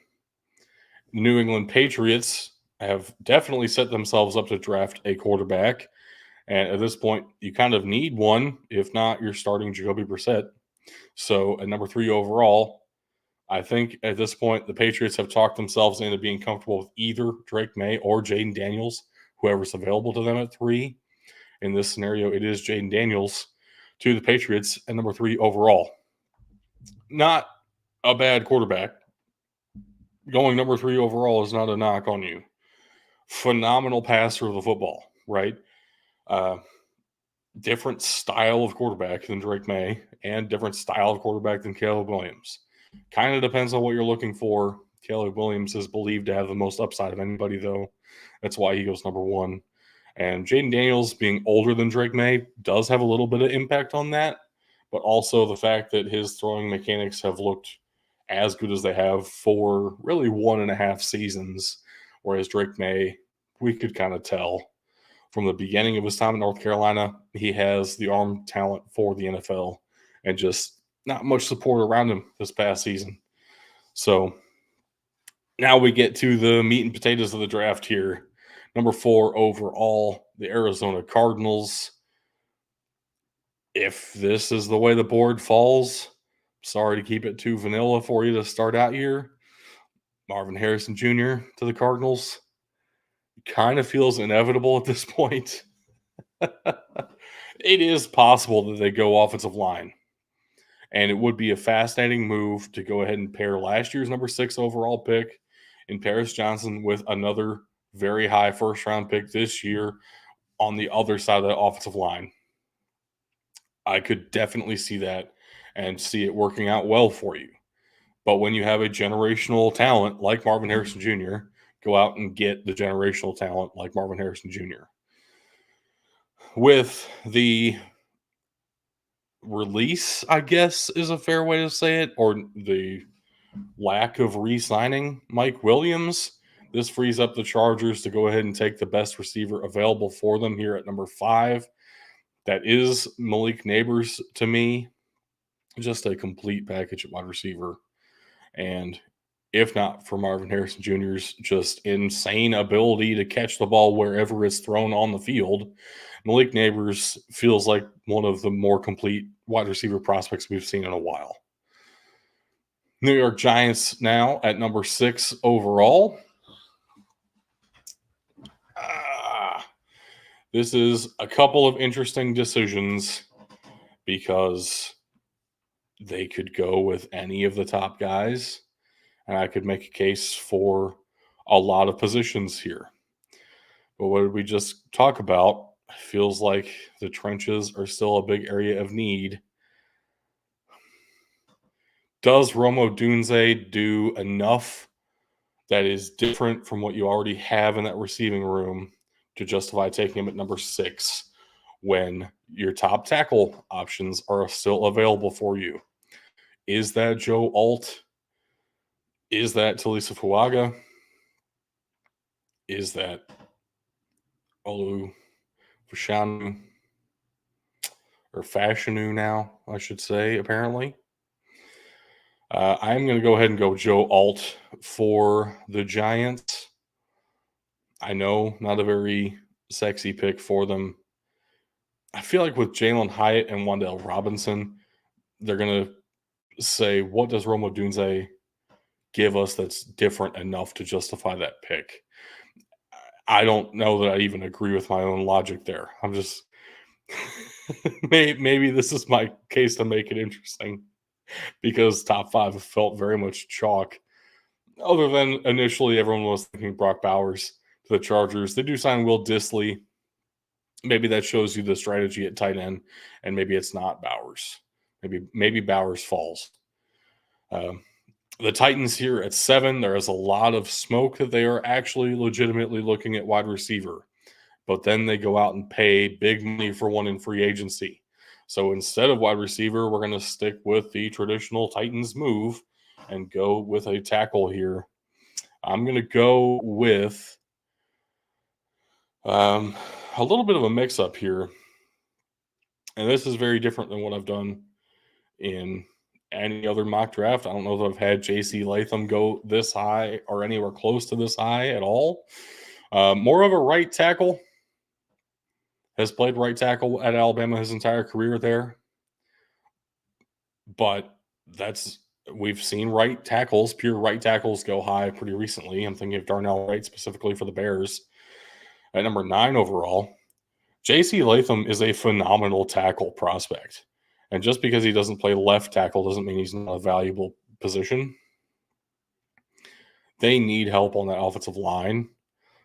The New England Patriots have definitely set themselves up to draft a quarterback. And at this point, you kind of need one. If not, you're starting Jacoby Brissett. So at number 3 overall, I think at this point, the Patriots have talked themselves into being comfortable with either Drake May or Jaden Daniels, whoever's available to them at 3. In this scenario, it is Jaden Daniels to the Patriots at number 3 overall. Not a bad quarterback. Going number 3 overall is not a knock on you. Phenomenal passer of the football, right? Different style of quarterback than Drake May and different style of quarterback than Caleb Williams. Kind of depends on what you're looking for. Caleb Williams is believed to have the most upside of anybody, though. That's why he goes number 1. And Jaden Daniels, being older than Drake May, does have a little bit of impact on that, but also the fact that his throwing mechanics have looked as good as they have for really 1.5 seasons, whereas Drake May, we could kind of tell from the beginning of his time in North Carolina, he has the arm talent for the NFL and just not much support around him this past season. So now we get to the meat and potatoes of the draft here. Number 4 overall, the Arizona Cardinals. If this is the way the board falls, sorry to keep it too vanilla for you to start out here. Marvin Harrison Jr. to the Cardinals kind of feels inevitable at this point. It is possible that they go offensive line. And it would be a fascinating move to go ahead and pair last year's number 6 overall pick in Paris Johnson with another very high first-round pick this year on the other side of the offensive line. I could definitely see that and see it working out well for you. But when you have a generational talent like Marvin Harrison Jr., go out and get the generational talent like Marvin Harrison Jr. With the release, I guess is a fair way to say it, or the lack of re-signing Mike Williams, this frees up the Chargers to go ahead and take the best receiver available for them here at number 5. That is Malik Neighbors to me. Just a complete package at wide receiver. And if not for Marvin Harrison Jr.'s just insane ability to catch the ball wherever it's thrown on the field, Malik Neighbors feels like one of the more complete wide receiver prospects we've seen in a while. New York Giants now at number 6 overall. This is a couple of interesting decisions because they could go with any of the top guys, and I could make a case for a lot of positions here. But what did we just talk about? Feels like the trenches are still a big area of need. Does Rome Odunze do enough that is different from what you already have in that receiving room to justify taking him at number 6 when your top tackle options are still available for you? Is that Joe Alt? Is that Talisa Fuaga? Is that Olu Fashanu? Or Fashanu now, I should say, apparently. I'm going to go ahead and go Joe Alt for the Giants. I know, not a very sexy pick for them. I feel like with Jalen Hyatt and Wan'Dale Robinson, they're going to say, what does Rome Odunze give us that's different enough to justify that pick? I don't know that I even agree with my own logic there. I'm just maybe this is my case to make it interesting because top 5 felt very much chalk. Other than initially everyone was thinking Brock Bowers to the Chargers. They do sign Will Dissly. Maybe that shows you the strategy at tight end, and maybe it's not Bowers. Maybe Bowers falls. The Titans here at 7, there is a lot of smoke that they are actually legitimately looking at wide receiver. but then they go out and pay big money for one in free agency. So instead of wide receiver, we're going to stick with the traditional Titans move and go with a tackle here. I'm going to go with a little bit of a mix up here. And this is very different than what I've done in any other mock draft. I don't know if I've had JC Latham go this high or anywhere close to this high at all. More of a right tackle. Has played right tackle at Alabama his entire career there. But we've seen right tackles, pure right tackles, go high pretty recently. I'm thinking of Darnell Wright specifically for the Bears at number 9 overall. JC Latham is a phenomenal tackle prospect. And just because he doesn't play left tackle doesn't mean he's not a valuable position. They need help on that offensive line.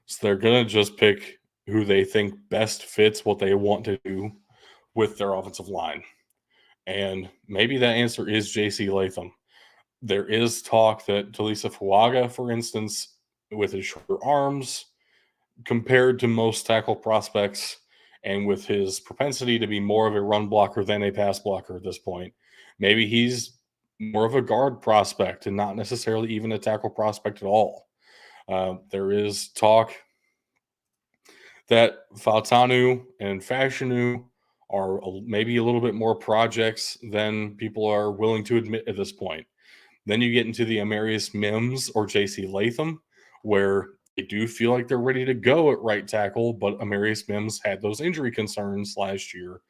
So they're going to just pick who they think best fits what they want to do with their offensive line. And maybe that answer is JC Latham. There is talk that Talisa Fuaga, for instance, with his shorter arms, compared to most tackle prospects, and with his propensity to be more of a run blocker than a pass blocker at this point, maybe he's more of a guard prospect and not necessarily even a tackle prospect at all. There is talk that Fautanu and Fashanu are maybe a little bit more projects than people are willing to admit at this point. Then you get into the Amarius Mims or JC Latham, where they do feel like they're ready to go at right tackle, but Amarius Mims had those injury concerns last year,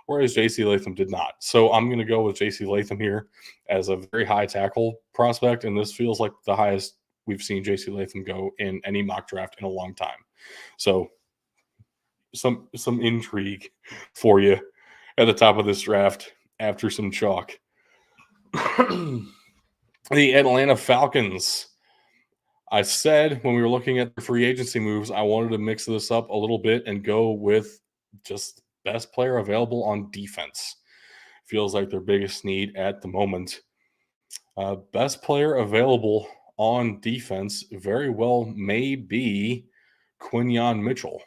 whereas JC Latham did not. So I'm going to go with JC Latham here as a very high tackle prospect, and this feels like the highest we've seen JC Latham go in any mock draft in a long time. So some intrigue for you at the top of this draft after some chalk. The Atlanta Falcons. I said when we were looking at the free agency moves, I wanted to mix this up a little bit and go with just best player available on defense. Feels like their biggest need at the moment. Best player available on defense very well may be Quinyon Mitchell,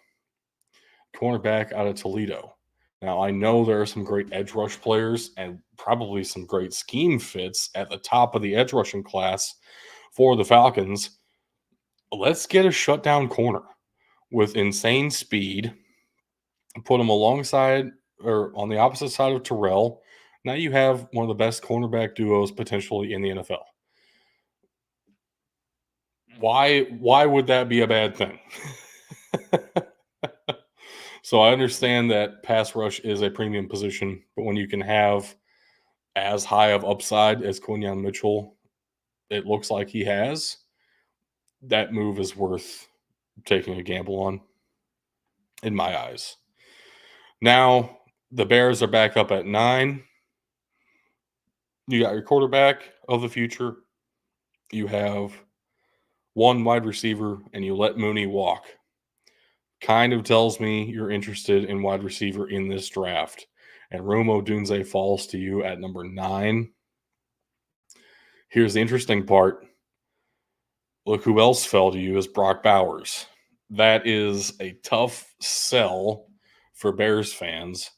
cornerback out of Toledo. Now, I know there are some great edge rush players and probably some great scheme fits at the top of the edge rushing class for the Falcons. Let's get a shutdown corner with insane speed, put him alongside or on the opposite side of Terrell. Now you have one of the best cornerback duos potentially in the NFL. Why would that be a bad thing? So I understand that pass rush is a premium position, but when you can have as high of upside as Quinyon Mitchell, it looks like he has, that move is worth taking a gamble on, in my eyes. Now, the Bears are back up at 9. You got your quarterback of the future. You have one wide receiver, and you let Mooney walk. Kind of tells me you're interested in wide receiver in this draft. And Rome Odunze falls to you at number 9. Here's the interesting part. Look who else fell to you is Brock Bowers. That is a tough sell for Bears fans.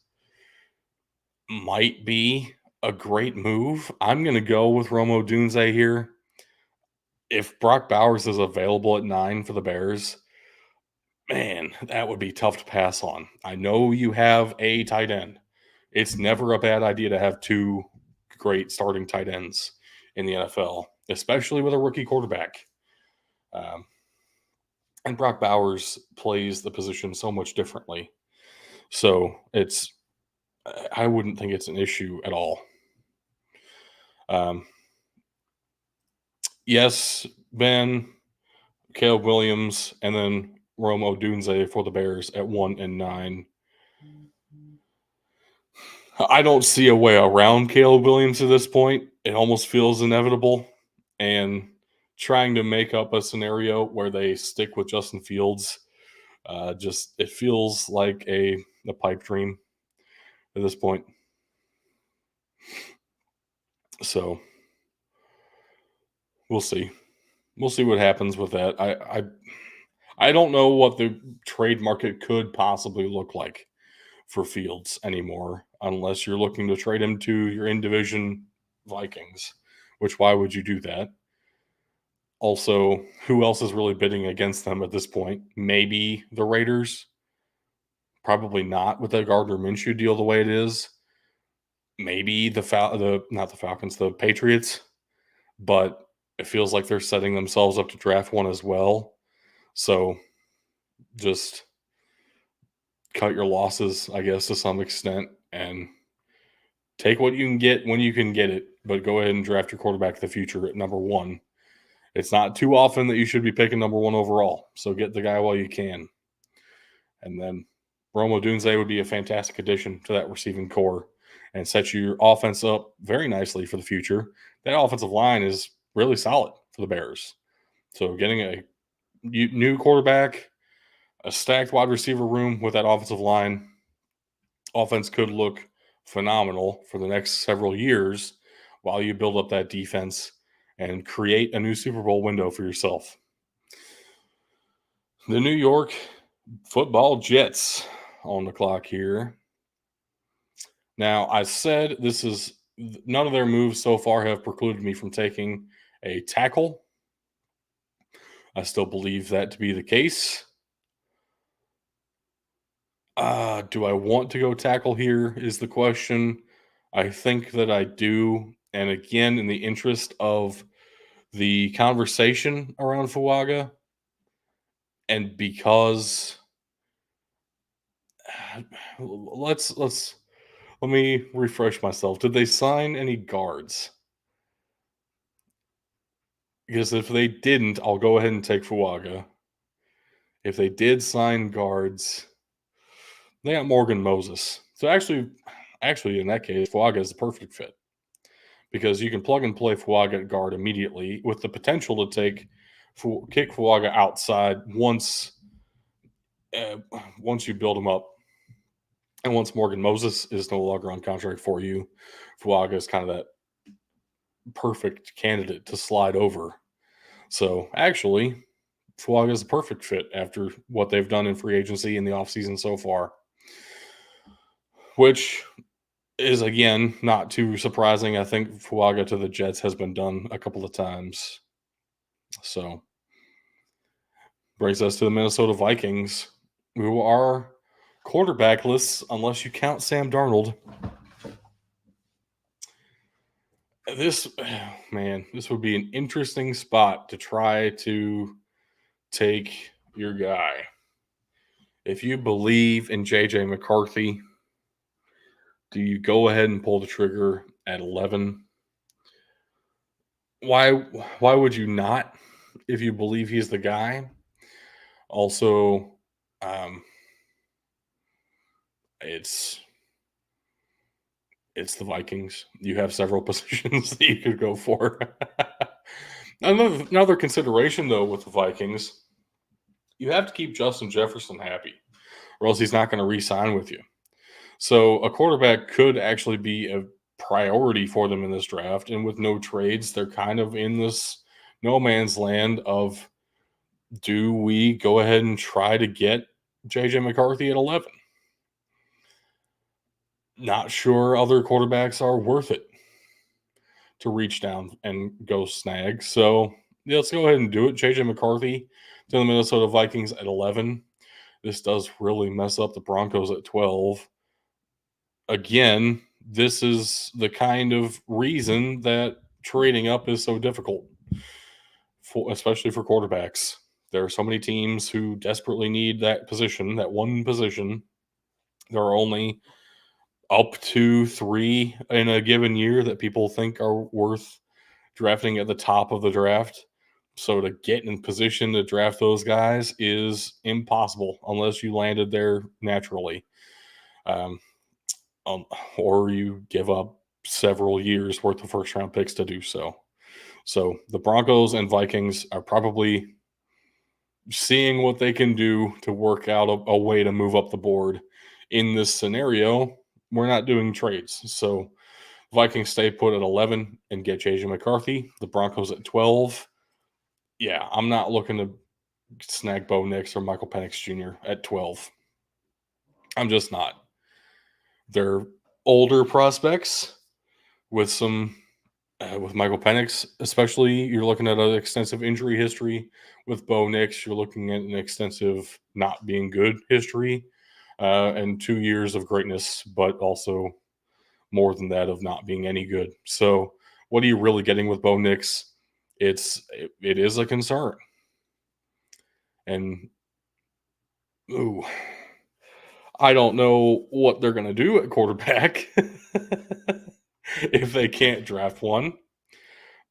Might be a great move. I'm going to go with Rome Odunze here. If Brock Bowers is available at 9 for the Bears, man, that would be tough to pass on. I know you have a tight end. It's never a bad idea to have 2 great starting tight ends in the NFL, especially with a rookie quarterback. And Brock Bowers plays the position so much differently. So I wouldn't think it's an issue at all. Yes, Ben, Caleb Williams, and then Rome Odunze for the Bears at 1 and 9. I don't see a way around Caleb Williams at this point. It almost feels inevitable. And trying to make up a scenario where they stick with Justin Fields, it feels like a pipe dream at this point. So we'll see. We'll see what happens with that. I don't know what the trade market could possibly look like for Fields anymore, unless you're looking to trade him to your in division Vikings, which why would you do that? Also, who else is really bidding against them at this point? Maybe the Raiders. Probably not with the Gardner Minshew deal the way it is. Maybe not the Falcons, the Patriots, but it feels like they're setting themselves up to draft one as well. So just cut your losses, I guess, to some extent, and take what you can get when you can get it, but go ahead and draft your quarterback of the future at number one. It's not too often that you should be picking number one overall, so get the guy while you can. And then Rome Odunze would be a fantastic addition to that receiving core and set your offense up very nicely for the future. That offensive line is really solid for the Bears. So getting a new quarterback, a stacked wide receiver room with that offensive line, offense could look phenomenal for the next several years while you build up that defense and create a new Super Bowl window for yourself. The New York Football Jets on the clock here. Now, I said none of their moves so far have precluded me from taking a tackle. I still believe that to be the case. Do I want to go tackle here is the question. I think that I do. And again, in the interest of the conversation around Fuaga, and because let me refresh myself. Did they sign any guards? Because if they didn't, I'll go ahead and take Fuaga. If they did sign guards, they got Morgan Moses. So actually, in that case, Fuaga is the perfect fit because you can plug and play Fuaga at guard immediately with the potential to kick Fuaga outside once you build him up. And once Morgan Moses is no longer on contract for you, Fuaga is kind of that perfect candidate to slide over. So actually, Fuaga is a perfect fit after what they've done in free agency in the offseason so far, which is, again, not too surprising. I think Fuaga to the Jets has been done a couple of times. So brings us to the Minnesota Vikings, who are quarterbackless unless you count Sam Darnold. This would be an interesting spot to try to take your guy. If you believe in JJ McCarthy, do you go ahead and pull the trigger at 11? Why would you not if you believe he's the guy? Also, it's the Vikings. You have several positions that you could go for. Another consideration, though, with the Vikings, you have to keep Justin Jefferson happy, or else he's not going to re-sign with you. So a quarterback could actually be a priority for them in this draft. And with no trades, they're kind of in this no man's land of, do we go ahead and try to get JJ McCarthy at 11? Not sure other quarterbacks are worth it to reach down and go snag. So let's go ahead and do it. JJ McCarthy to the Minnesota Vikings at 11. This does really mess up the Broncos at 12. Again, this is the kind of reason that trading up is so difficult, especially for quarterbacks. There are so many teams who desperately need that position, that one position. There are only up to 3 in a given year that people think are worth drafting at the top of the draft. So to get in position to draft those guys is impossible unless you landed there naturally. Or you give up several years worth of first round picks to do so. So the Broncos and Vikings are probably seeing what they can do to work out a way to move up the board. In this scenario, we're not doing trades. So Vikings stay put at 11 and get JJ McCarthy. The Broncos at 12. Yeah, I'm not looking to snag Bo Nix or Michael Penix Jr. at 12. I'm just not. They're older prospects with some with Michael Penix, especially. You're looking at an extensive injury history. With Bo Nix, you're looking at an extensive not being good history, and 2 years of greatness, but also more than that of not being any good. So, what are you really getting with Bo Nix? It is a concern, and ooh, I don't know what they're going to do at quarterback if they can't draft one.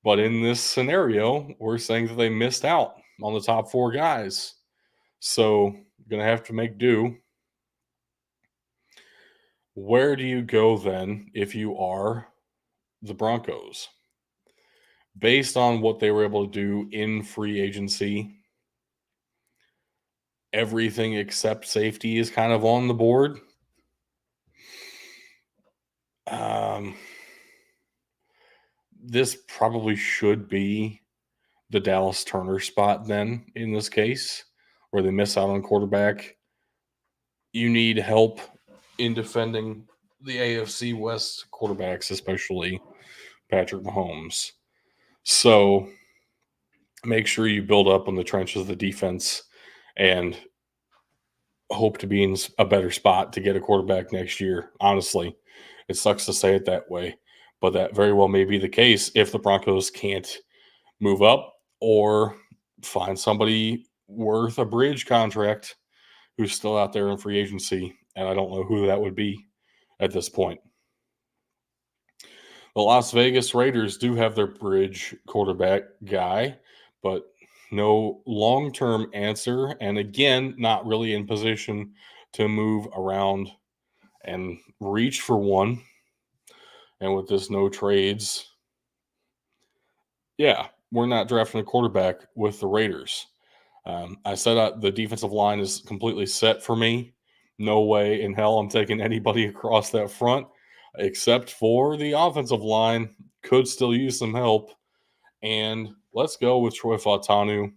But in this scenario, we're saying that they missed out on the top 4 guys. So, going to have to make do. Where do you go then if you are the Broncos? Based on what they were able to do in free agency, everything except safety is kind of on the board. This probably should be the Dallas Turner spot then in this case, where they miss out on quarterback. You need help in defending the AFC West quarterbacks, especially Patrick Mahomes. So make sure you build up on the trenches of the defense and hope to be in a better spot to get a quarterback next year. Honestly, it sucks to say it that way, but that very well may be the case if the Broncos can't move up or find somebody worth a bridge contract who's still out there in free agency. And I don't know who that would be at this point. The Las Vegas Raiders do have their bridge quarterback guy, but no long-term answer. And again, not really in position to move around and reach for one. And with this no trades, yeah, we're not drafting a quarterback with the Raiders. I said the defensive line is completely set for me. No way in hell I'm taking anybody across that front, except for the offensive line. Could still use some help. And let's go with Troy Fautanu,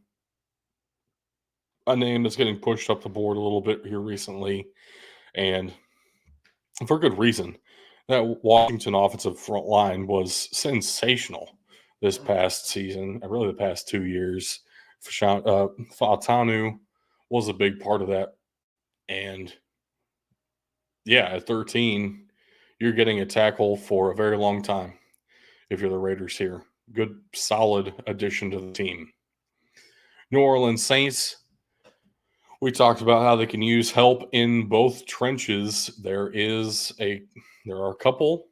a name that's getting pushed up the board a little bit here recently, and for good reason. That Washington offensive front line was sensational this past season, really the past 2 years. Fautanu was a big part of that. And yeah, at 13, you're getting a tackle for a very long time if you're the Raiders here. Good, solid addition to the team. New Orleans Saints, we talked about how they can use help in both trenches. There are a couple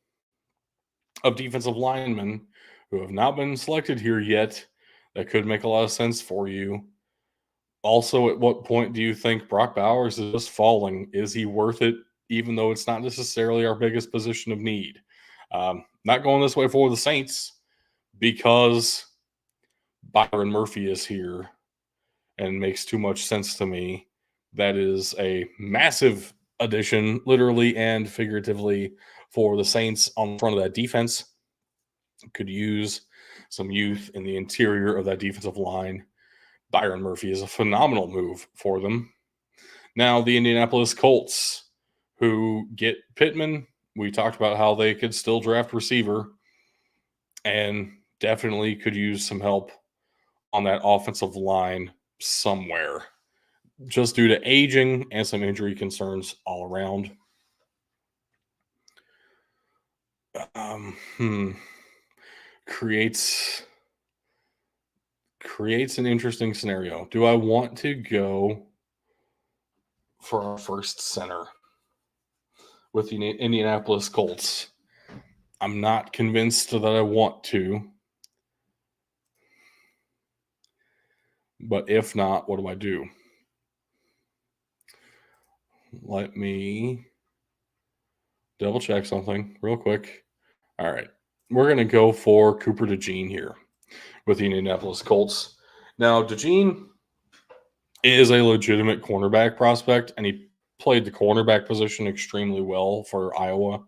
of defensive linemen who have not been selected here yet that could make a lot of sense for you. Also, at what point do you think Brock Bowers is just falling? Is he worth it, even though it's not necessarily our biggest position of need? Not going this way for the Saints because Byron Murphy is here and makes too much sense to me. That is a massive addition, literally and figuratively, for the Saints on the front of that defense. Could use some youth in the interior of that defensive line. Byron Murphy is a phenomenal move for them. Now, the Indianapolis Colts, who get Pittman. We talked about how they could still draft receiver and definitely could use some help on that offensive line somewhere, just due to aging and some injury concerns all around. Creates an interesting scenario. Do I want to go for our first center with the Indianapolis Colts? I'm not convinced that I want to. But if not, what do I do? Let me double check something real quick. All right. We're going to go for Cooper DeJean here with the Indianapolis Colts. Now, DeJean is a legitimate cornerback prospect, and he played the cornerback position extremely well for Iowa.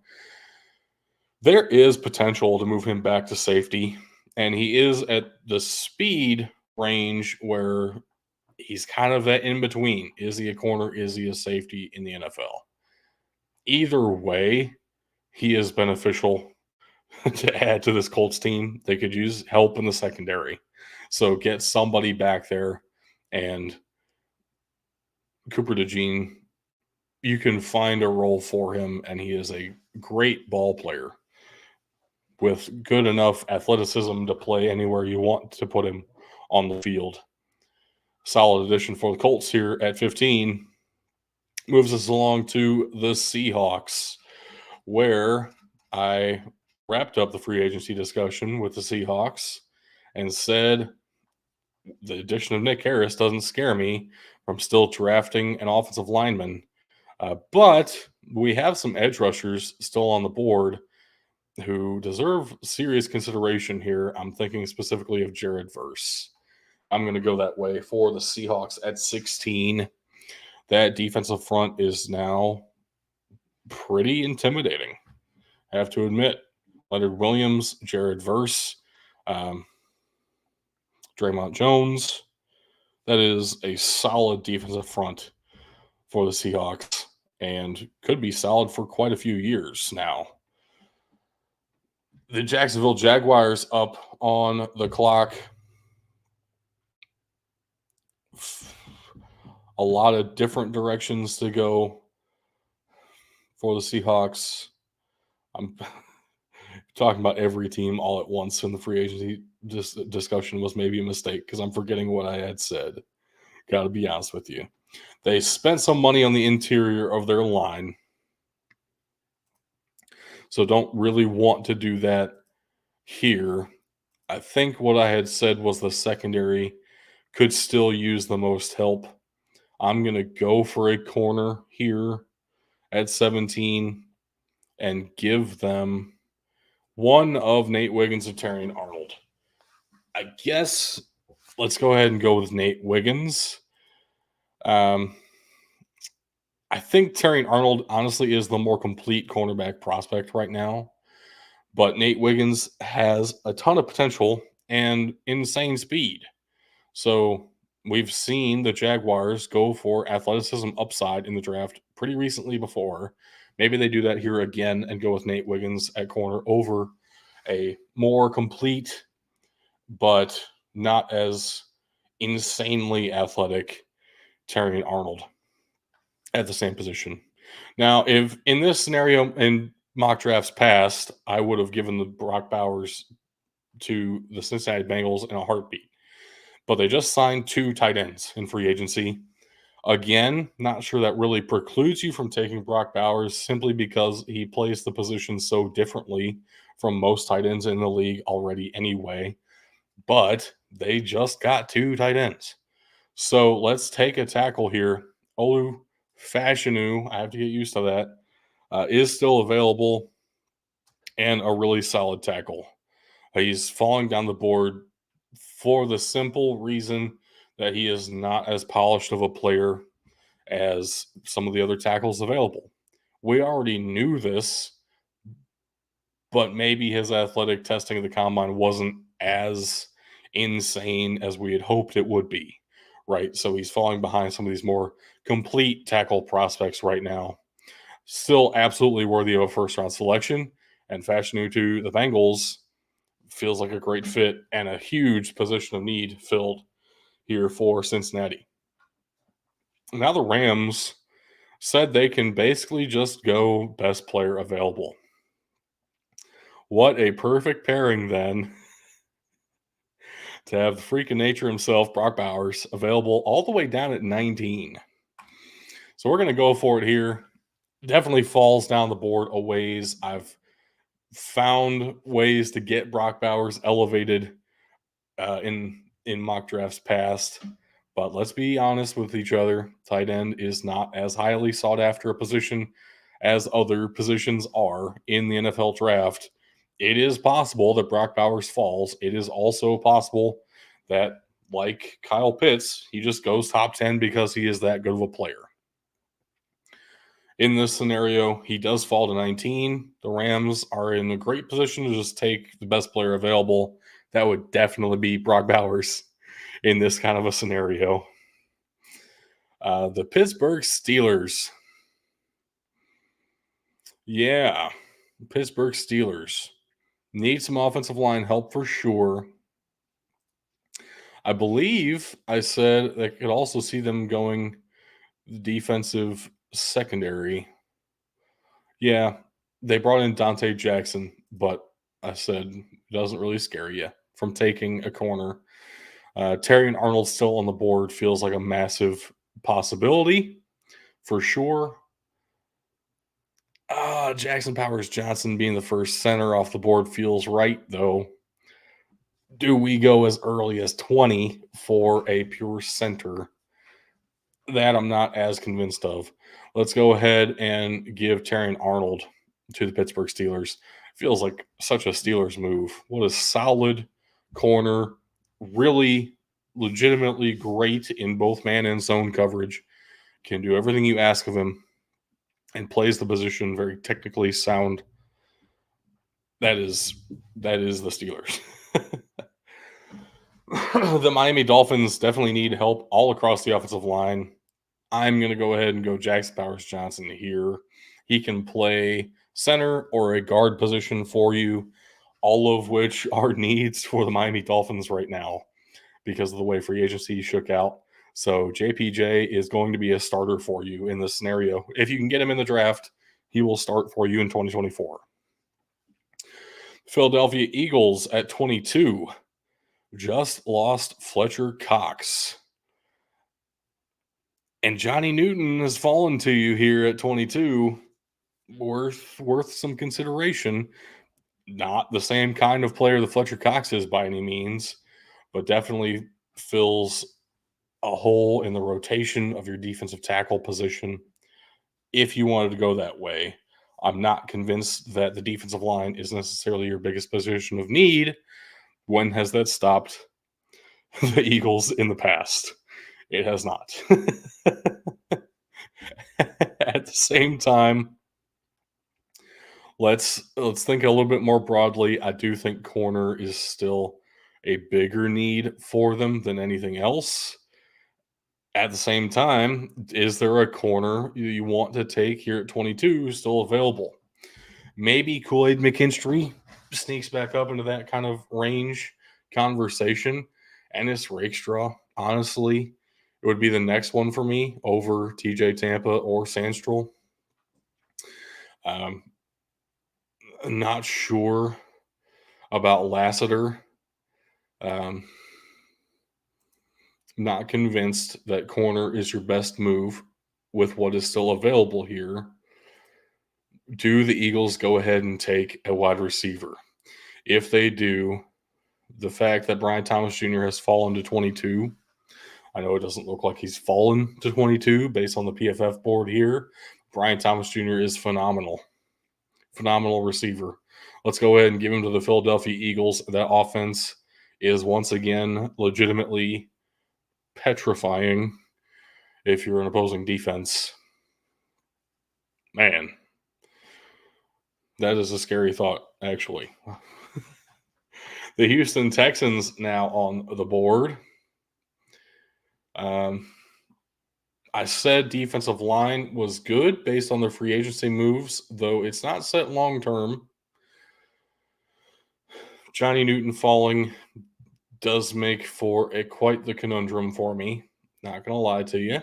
There is potential to move him back to safety, and he is at the speed range where He's kind of that in between. Is he a corner? Is he a safety in the NFL? Either way, he is beneficial to add to this Colts team. They could use help in the secondary. So get somebody back there, and Cooper DeJean, you can find a role for him, and he is a great ball player with good enough athleticism to play anywhere you want to put him on the field. Solid addition for the Colts here at 15. Moves us along to the Seahawks, where I wrapped up the free agency discussion with the Seahawks and said the addition of Nick Harris doesn't scare me from still drafting an offensive lineman. But we have some edge rushers still on the board who deserve serious consideration here. I'm thinking specifically of Jared Verse. I'm going to go that way for the Seahawks at 16. That defensive front is now pretty intimidating, I have to admit. Leonard Williams, Jared Verse, Draymond Jones. That is a solid defensive front for the Seahawks and could be solid for quite a few years now. The Jacksonville Jaguars up on the clock. A lot of different directions to go for the Seahawks. I'm talking about every team all at once in the free agency discussion was maybe a mistake because I'm forgetting what I had said. Got to be honest with you. They spent some money on the interior of their line, so don't really want to do that here. I think what I had said was the secondary could still use the most help. I'm going to go for a corner here at 17 and give them one of Nate Wiggins or Terrion Arnold. I guess let's go ahead and go with Nate Wiggins. I think Terrion Arnold, honestly, is the more complete cornerback prospect right now. But Nate Wiggins has a ton of potential and insane speed. So we've seen the Jaguars go for athleticism upside in the draft pretty recently before. Maybe they do that here again and go with Nate Wiggins at corner over a more complete but not as insanely athletic Terrion Arnold at the same position. Now, if in this scenario in mock drafts past, I would have given the Brock Bowers to the Cincinnati Bengals in a heartbeat. But they just signed 2 tight ends in free agency. Again, not sure that really precludes you from taking Brock Bowers simply because he plays the position so differently from most tight ends in the league already anyway. But they just got 2 tight ends. So let's take a tackle here. Olu Fashanu, I have to get used to that, is still available and a really solid tackle. He's falling down the board for the simple reason that he is not as polished of a player as some of the other tackles available. We already knew this, but maybe his athletic testing of the combine wasn't as insane as we had hoped it would be, right? So he's falling behind some of these more complete tackle prospects right now. Still absolutely worthy of a first-round selection, and Fashanu to the Bengals feels like a great fit and a huge position of need filled here for Cincinnati. Now the Rams said they can basically just go best player available. What a perfect pairing then to have the freak of nature himself, Brock Bowers, available all the way down at 19. So we're going to go for it here. Definitely falls down the board a ways. I've found ways to get Brock Bowers elevated in mock drafts past. But let's be honest with each other. Tight end is not as highly sought after a position as other positions are in the NFL draft. It is possible that Brock Bowers falls. It is also possible that, like Kyle Pitts, he just goes top 10 because he is that good of a player. In this scenario, he does fall to 19. The Rams are in a great position to just take the best player available. That would definitely be Brock Bowers in this kind of a scenario. The Pittsburgh Steelers. Yeah, Pittsburgh Steelers need some offensive line help for sure. I believe I said I could also see them going defensive secondary. Yeah, they brought in Dante Jackson, but I said it doesn't really scare you from taking a corner. Terry and Arnold still on the board feels like a massive possibility for sure. Jackson Powers Johnson being the first center off the board feels right, though. Do we go as early as 20 for a pure center? That I'm not as convinced of. Let's go ahead and give Terry and Arnold to the Pittsburgh Steelers. Feels like such a Steelers move. What a solid corner. Really legitimately great in both man and zone coverage. Can do everything you ask of him and plays the position very technically sound. That is the Steelers. The Miami Dolphins definitely need help all across the offensive line. I'm going to go ahead and go Jackson Powers Johnson here. He can play center or a guard position for you, all of which are needs for the Miami Dolphins right now because of the way free agency shook out. So JPJ is going to be a starter for you in this scenario. If you can get him in the draft, he will start for you in 2024. Philadelphia Eagles at 22 just lost Fletcher Cox. And Johnny Newton has fallen to you here at 22. Worth some consideration. Not the same kind of player that Fletcher Cox is by any means, but definitely fills a hole in the rotation of your defensive tackle position if you wanted to go that way. I'm not convinced that the defensive line is necessarily your biggest position of need. When has that stopped the Eagles in the past? It has not. At the same time, let's think a little bit more broadly. I do think corner is still a bigger need for them than anything else. At the same time, is there a corner you want to take here at 22 still available? Maybe Kool-Aid McKinstry sneaks back up into that kind of range conversation. Ennis Rakestraw, honestly, it would be the next one for me over TJ Tampa or Sandstrel. Not sure about Lassiter. Not convinced that corner is your best move with what is still available here. Do the Eagles go ahead and take a wide receiver? If they do, the fact that Brian Thomas Jr. has fallen to 22, I know it doesn't look like he's fallen to 22 based on the PFF board here. Brian Thomas Jr. is phenomenal. Phenomenal receiver. Let's go ahead and give him to the Philadelphia Eagles. That offense is once again legitimately petrifying if you're an opposing defense. Man, that is a scary thought, actually. The Houston Texans now on the board. I said defensive line was good based on their free agency moves, though it's not set long term. Johnny Newton falling does make for quite the conundrum for me. Not going to lie to you.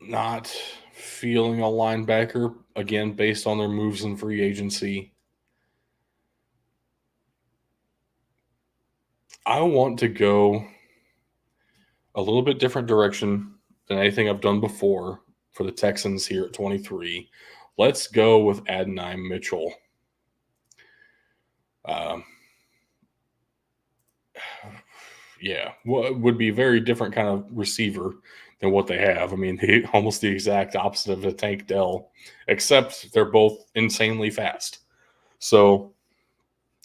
Not feeling a linebacker, again, based on their moves in free agency. I want to go a little bit different direction than anything I've done before for the Texans here at 23. Let's go with Adonai Mitchell. Yeah, would be a very different kind of receiver than what they have. I mean, almost the exact opposite of a Tank Dell, except they're both insanely fast. So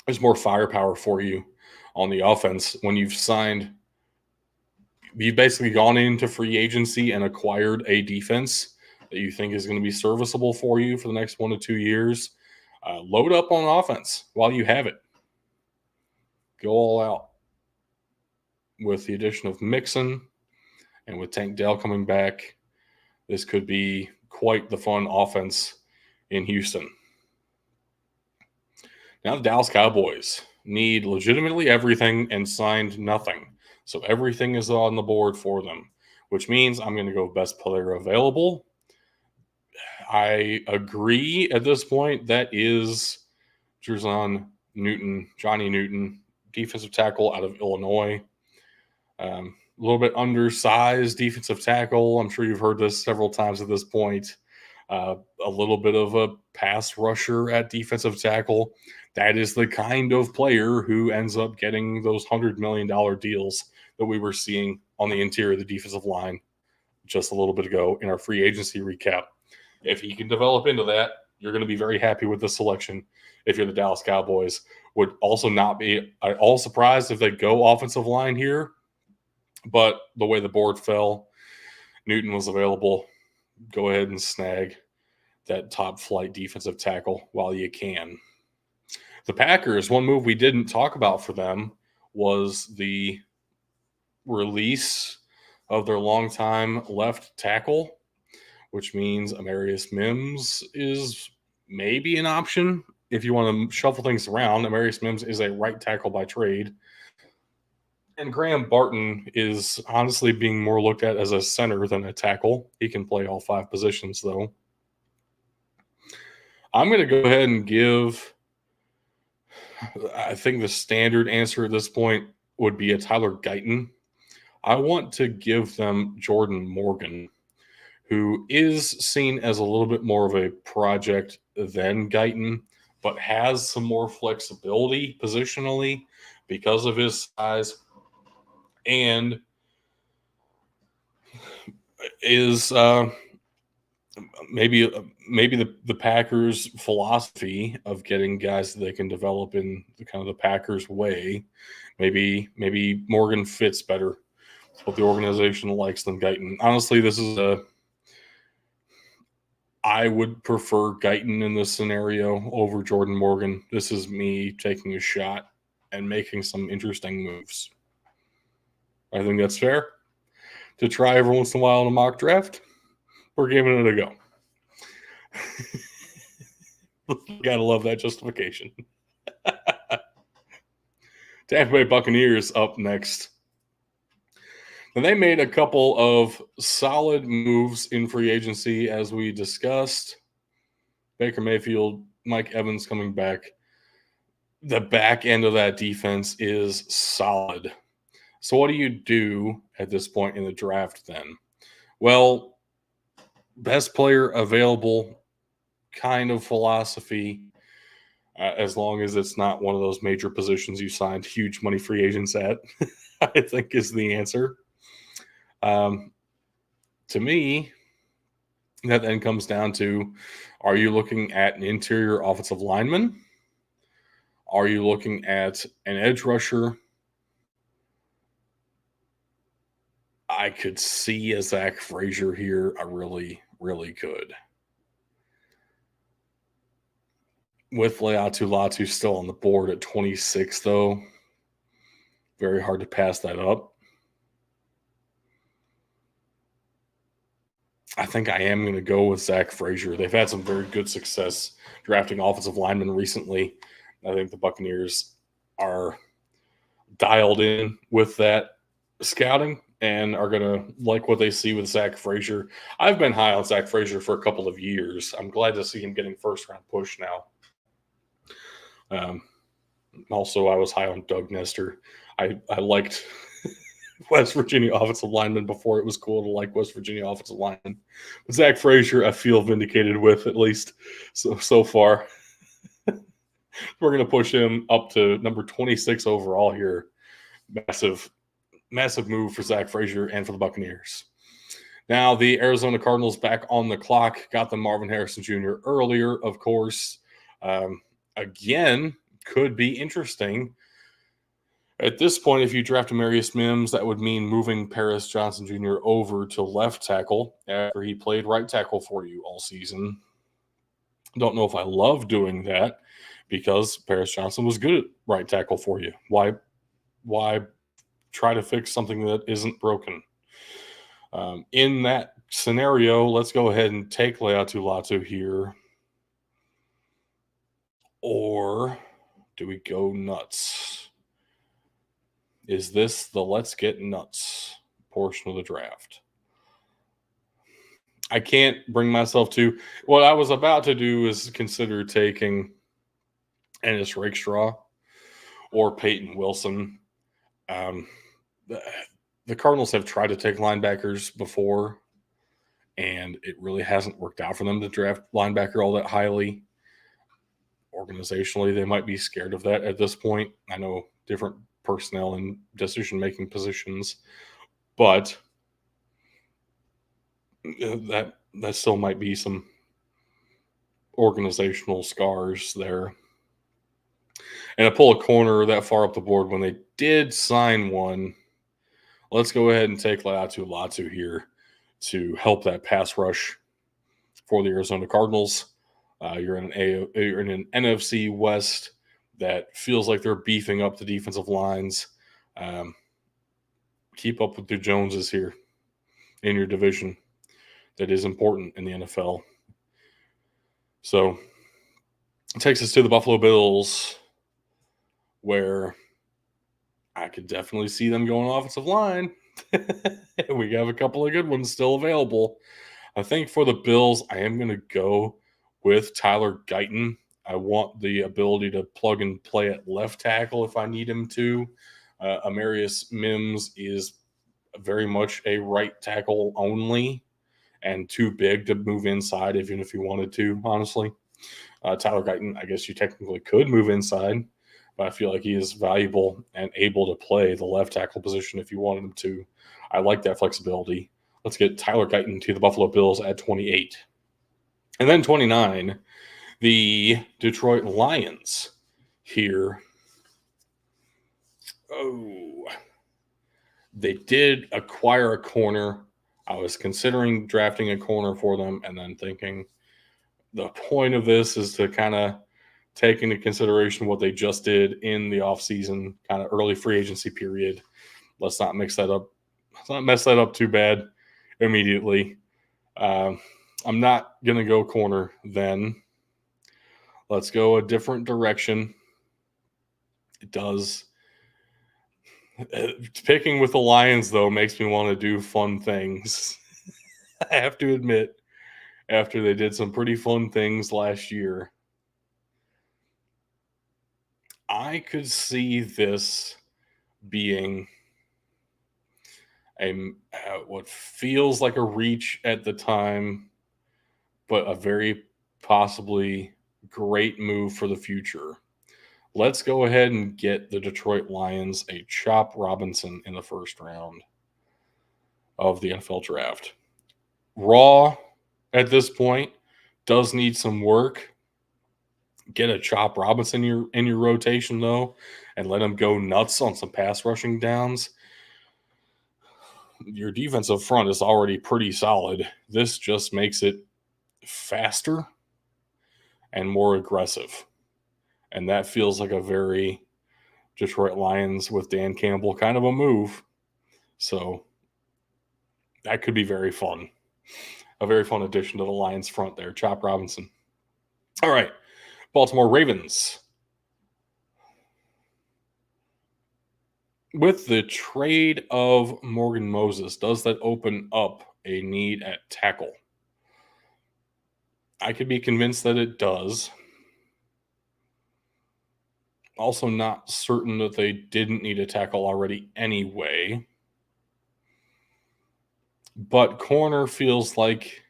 there's more firepower for you on the offense when you've basically gone into free agency and acquired a defense that you think is going to be serviceable for you for the next 1 to 2 years. Load up on offense while you have it. Go all out. with the addition of Mixon and with Tank Dell coming back, this could be quite the fun offense in Houston. Now the Dallas Cowboys need legitimately everything and signed nothing. So everything is on the board for them, which means I'm going to go best player available. I agree at this point. That is Johnny Newton, defensive tackle out of Illinois. A little bit undersized defensive tackle. I'm sure you've heard this several times at this point. A little bit of a pass rusher at defensive tackle. That is the kind of player who ends up getting those $100 million deals that we were seeing on the interior of the defensive line just a little bit ago in our free agency recap. If he can develop into that, you're going to be very happy with this selection if you're the Dallas Cowboys. Would also not be at all surprised if they go offensive line here, but the way the board fell, Newton was available. Go ahead and snag that top flight defensive tackle while you can. The Packers, one move we didn't talk about for them was the release of their longtime left tackle, which means Amarius Mims is maybe an option if you want to shuffle things around. Amarius Mims is a right tackle by trade. And Graham Barton is honestly being more looked at as a center than a tackle. He can play all 5 positions, though. I'm going to go ahead and give, I think the standard answer at this point would be a Tyler Guyton. I want to give them Jordan Morgan, who is seen as a little bit more of a project than Guyton, but has some more flexibility positionally because of his size, and is maybe the Packers' philosophy of getting guys that they can develop in the kind of the Packers way. Maybe Morgan fits better with what the organization likes than Guyton. Honestly, this is I would prefer Guyton in this scenario over Jordan Morgan. This is me taking a shot and making some interesting moves. I think that's fair to try every once in a while in a mock draft. We're giving it a go. Gotta love that justification. Tampa Bay Buccaneers up next. And they made a couple of solid moves in free agency, as we discussed. Baker Mayfield, Mike Evans coming back. The back end of that defense is solid. So what do you do at this point in the draft then? Well, best player available kind of philosophy, as long as it's not one of those major positions you signed huge money free agents at, I think is the answer. To me, that then comes down to, are you looking at an interior offensive lineman? Are you looking at an edge rusher? I could see a Zach Frazier here. I really, really could. With Laiatu Latu still on the board at 26, though, very hard to pass that up. I think I am going to go with Zach Frazier. They've had some very good success drafting offensive linemen recently. I think the Buccaneers are dialed in with that scouting and are going to like what they see with Zach Frazier. I've been high on Zach Frazier for a couple of years. I'm glad to see him getting first-round push now. Also, I was high on Doug Nestor. I liked West Virginia offensive lineman before it was cool to like West Virginia offensive lineman. But Zach Frazier, I feel vindicated with, at least so far. We're going to push him up to number 26 overall here. Massive move for Zach Frazier and for the Buccaneers. Now, the Arizona Cardinals back on the clock. Got the Marvin Harrison Jr. earlier, of course. Again, could be interesting. At this point, if you draft Amarius Mims, that would mean moving Paris Johnson Jr. over to left tackle after he played right tackle for you all season. Don't know if I love doing that because Paris Johnson was good at right tackle for you. Why try to fix something that isn't broken. In that scenario, let's go ahead and take Leatu Latu here. Or do we go nuts? Is this the let's get nuts portion of the draft? I can't bring myself to. What I was about to do is consider taking Ennis Rakestraw or Peyton Wilson. The Cardinals have tried to take linebackers before, and it really hasn't worked out for them to draft linebacker all that highly. Organizationally, they might be scared of that at this point. I know different personnel and decision-making positions, but that still might be some organizational scars there. And to pull a corner that far up the board when they did sign one, let's go ahead and take Leatu Latu here to help that pass rush for the Arizona Cardinals. You're in an NFC West that feels like they're beefing up the defensive lines. Keep up with the Joneses here in your division. That is important in the NFL. So it takes us to the Buffalo Bills, where I could definitely see them going offensive line. We have a couple of good ones still available. I think for the Bills, I am going to go with Tyler Guyton. I want the ability to plug and play at left tackle if I need him to. Amarius Mims is very much a right tackle only and too big to move inside, even if you wanted to, honestly. Tyler Guyton, I guess you technically could move inside, but I feel like he is valuable and able to play the left tackle position if you wanted him to. I like that flexibility. Let's get Tyler Guyton to the Buffalo Bills at 28. And then 29, the Detroit Lions here. Oh, they did acquire a corner. I was considering drafting a corner for them and then thinking the point of this is to kind of take into consideration what they just did in the offseason, kind of early free agency period. Let's not mix that up. Let's not mess that up too bad immediately. I'm not going to go corner then. Let's go a different direction. It does. Picking with the Lions, though, makes me want to do fun things. I have to admit, after they did some pretty fun things last year, I could see this being what feels like a reach at the time, but a very possibly great move for the future. Let's go ahead and get the Detroit Lions a Chop Robinson in the first round of the NFL draft. Raw at this point does need some work. Get a Chop Robinson in your rotation, though, and let him go nuts on some pass rushing downs. Your defensive front is already pretty solid. This just makes it faster and more aggressive. And that feels like a very Detroit Lions with Dan Campbell kind of a move. So that could be very fun. A very fun addition to the Lions front there, Chop Robinson. All right, Baltimore Ravens. With the trade of Morgan Moses, does that open up a need at tackle? I could be convinced that it does. Also not certain that they didn't need a tackle already anyway. But corner feels like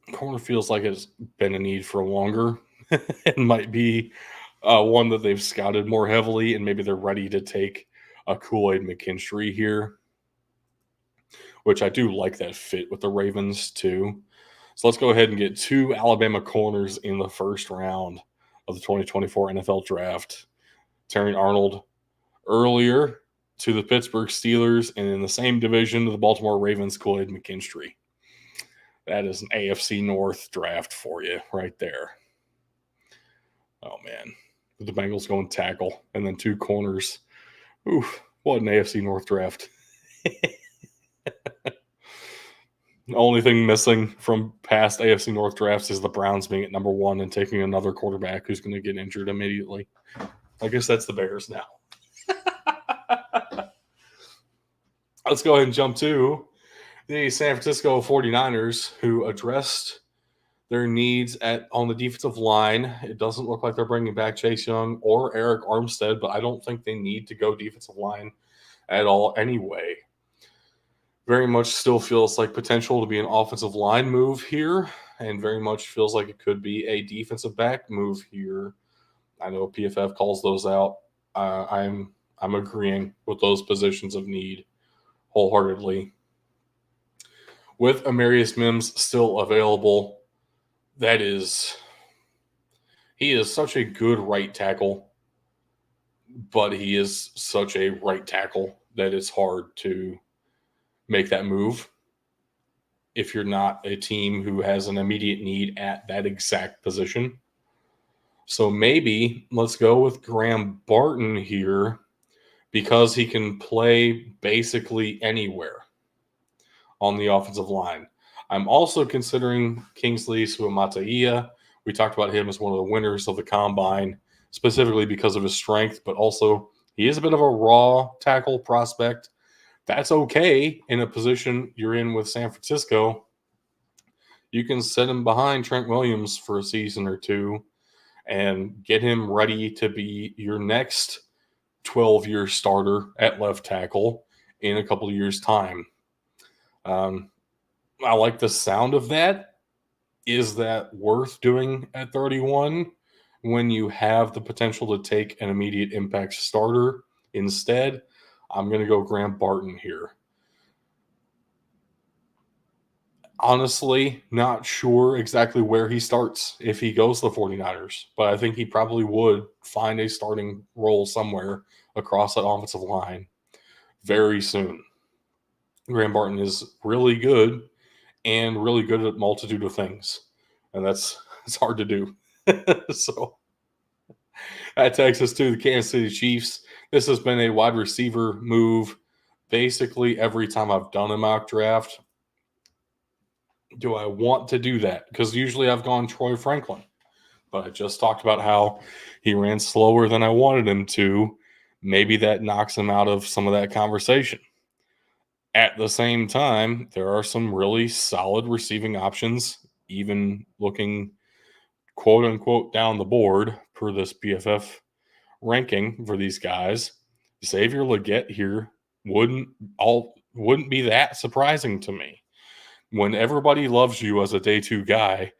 it's been a need for longer. It might be one that they've scouted more heavily, and maybe they're ready to take a Kool-Aid McKinstry here, which I do like that fit with the Ravens too. So let's go ahead and get 2 Alabama corners in the first round of the 2024 NFL Draft. Terry Arnold earlier to the Pittsburgh Steelers, and in the same division to the Baltimore Ravens, Kool-Aid McKinstry. That is an AFC North draft for you right there. Oh, man. with the Bengals going tackle and then 2 corners. Oof, what an AFC North draft. The only thing missing from past AFC North drafts is the Browns being at number 1 and taking another quarterback who's going to get injured immediately. I guess that's the Bears now. Let's go ahead and jump to the San Francisco 49ers, who addressed their needs on the defensive line. It doesn't look like they're bringing back Chase Young or Eric Armstead, but I don't think they need to go defensive line at all anyway. Very much still feels like potential to be an offensive line move here, and very much feels like it could be a defensive back move here. I know PFF calls those out. I'm agreeing with those positions of need wholeheartedly. With Amarius Mims still available, he is such a good right tackle, but he is such a right tackle that it's hard to make that move if you're not a team who has an immediate need at that exact position. So maybe let's go with Graham Barton here because he can play basically anywhere on the offensive line. I'm also considering Kingsley Suamataia. We talked about him as one of the winners of the combine, specifically because of his strength, but also he is a bit of a raw tackle prospect. That's okay in a position you're in with San Francisco. You can set him behind Trent Williams for a season or two and get him ready to be your next 12-year starter at left tackle in a couple of years' time. I like the sound of that. Is that worth doing at 31 when you have the potential to take an immediate impact starter instead? I'm going to go Graham Barton here. Honestly, not sure exactly where he starts if he goes to the 49ers, but I think he probably would find a starting role somewhere across that offensive line very soon. Graham Barton is really good and really good at a multitude of things, and it's hard to do. So that takes us to the Kansas City Chiefs. This has been a wide receiver move basically every time I've done a mock draft. Do I want to do that? Because usually I've gone Troy Franklin, but I just talked about how he ran slower than I wanted him to. Maybe that knocks him out of some of that conversation. At the same time, there are some really solid receiving options, even looking quote unquote down the board per this PFF ranking for these guys. Xavier Legette here wouldn't be that surprising to me. When everybody loves you as a day 2 guy,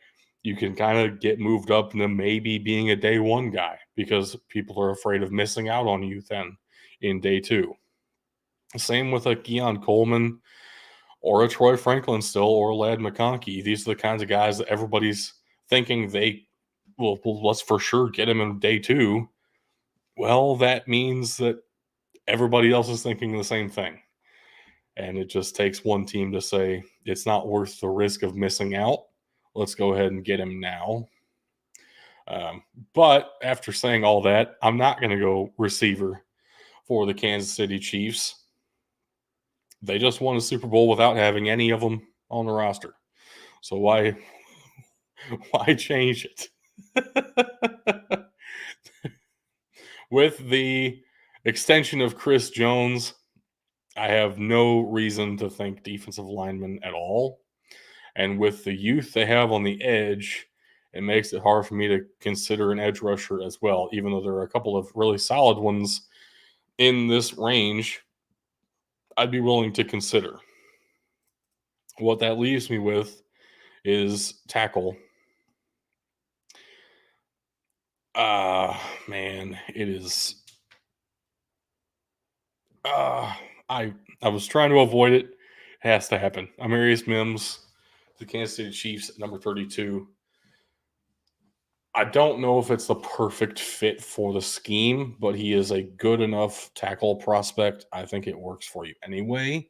you can kind of get moved up into maybe being a day 1 guy because people are afraid of missing out on you then in day 2. Same with a Keon Coleman or a Troy Franklin still or a Ladd McConkey. These are the kinds of guys that everybody's thinking they will let's for sure get him in day 2. Well, that means that everybody else is thinking the same thing. And it just takes one team to say, it's not worth the risk of missing out. Let's go ahead and get him now. But after saying all that, I'm not going to go receiver for the Kansas City Chiefs. They just won a Super Bowl without having any of them on the roster. So why change it? With the extension of Chris Jones, I have no reason to think defensive lineman at all. And with the youth they have on the edge, it makes it hard for me to consider an edge rusher as well, even though there are a couple of really solid ones in this range I'd be willing to consider. What that leaves me with is tackle. Man, it is. I was trying to avoid it. It has to happen. Amarius Mims, the Kansas City Chiefs at number 32. I don't know if it's the perfect fit for the scheme, but he is a good enough tackle prospect. I think it works for you anyway.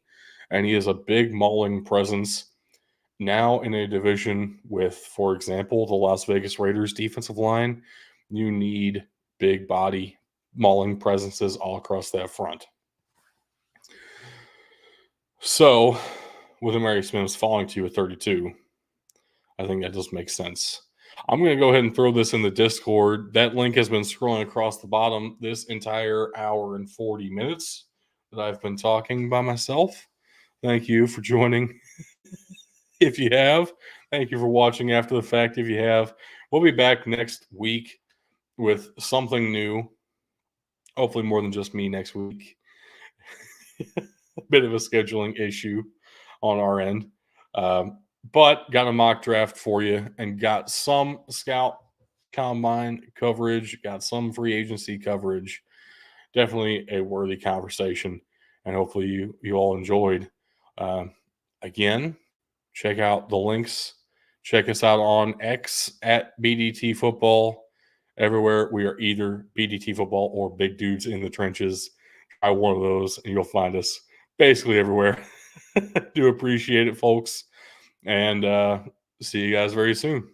And he is a big mauling presence now in a division with, for example, the Las Vegas Raiders defensive line. You need big body mauling presences all across that front. So, with Amari Smith falling to you at 32, I think that just makes sense. I'm going to go ahead and throw this in the Discord. That link has been scrolling across the bottom this entire hour and 40 minutes that I've been talking by myself. Thank you for joining. If you have, thank you for watching after the fact. If you have, we'll be back next week with something new. Hopefully, more than just me next week. A bit of a scheduling issue on our end. But got a mock draft for you and got some scout combine coverage, got some free agency coverage. Definitely a worthy conversation, and hopefully you all enjoyed. Again, check out the links. Check us out on X at BDT Football. Everywhere we are either BDT Football or Big Dudes in the Trenches. Try one of those and you'll find us basically everywhere. Do appreciate it, folks. And see you guys very soon.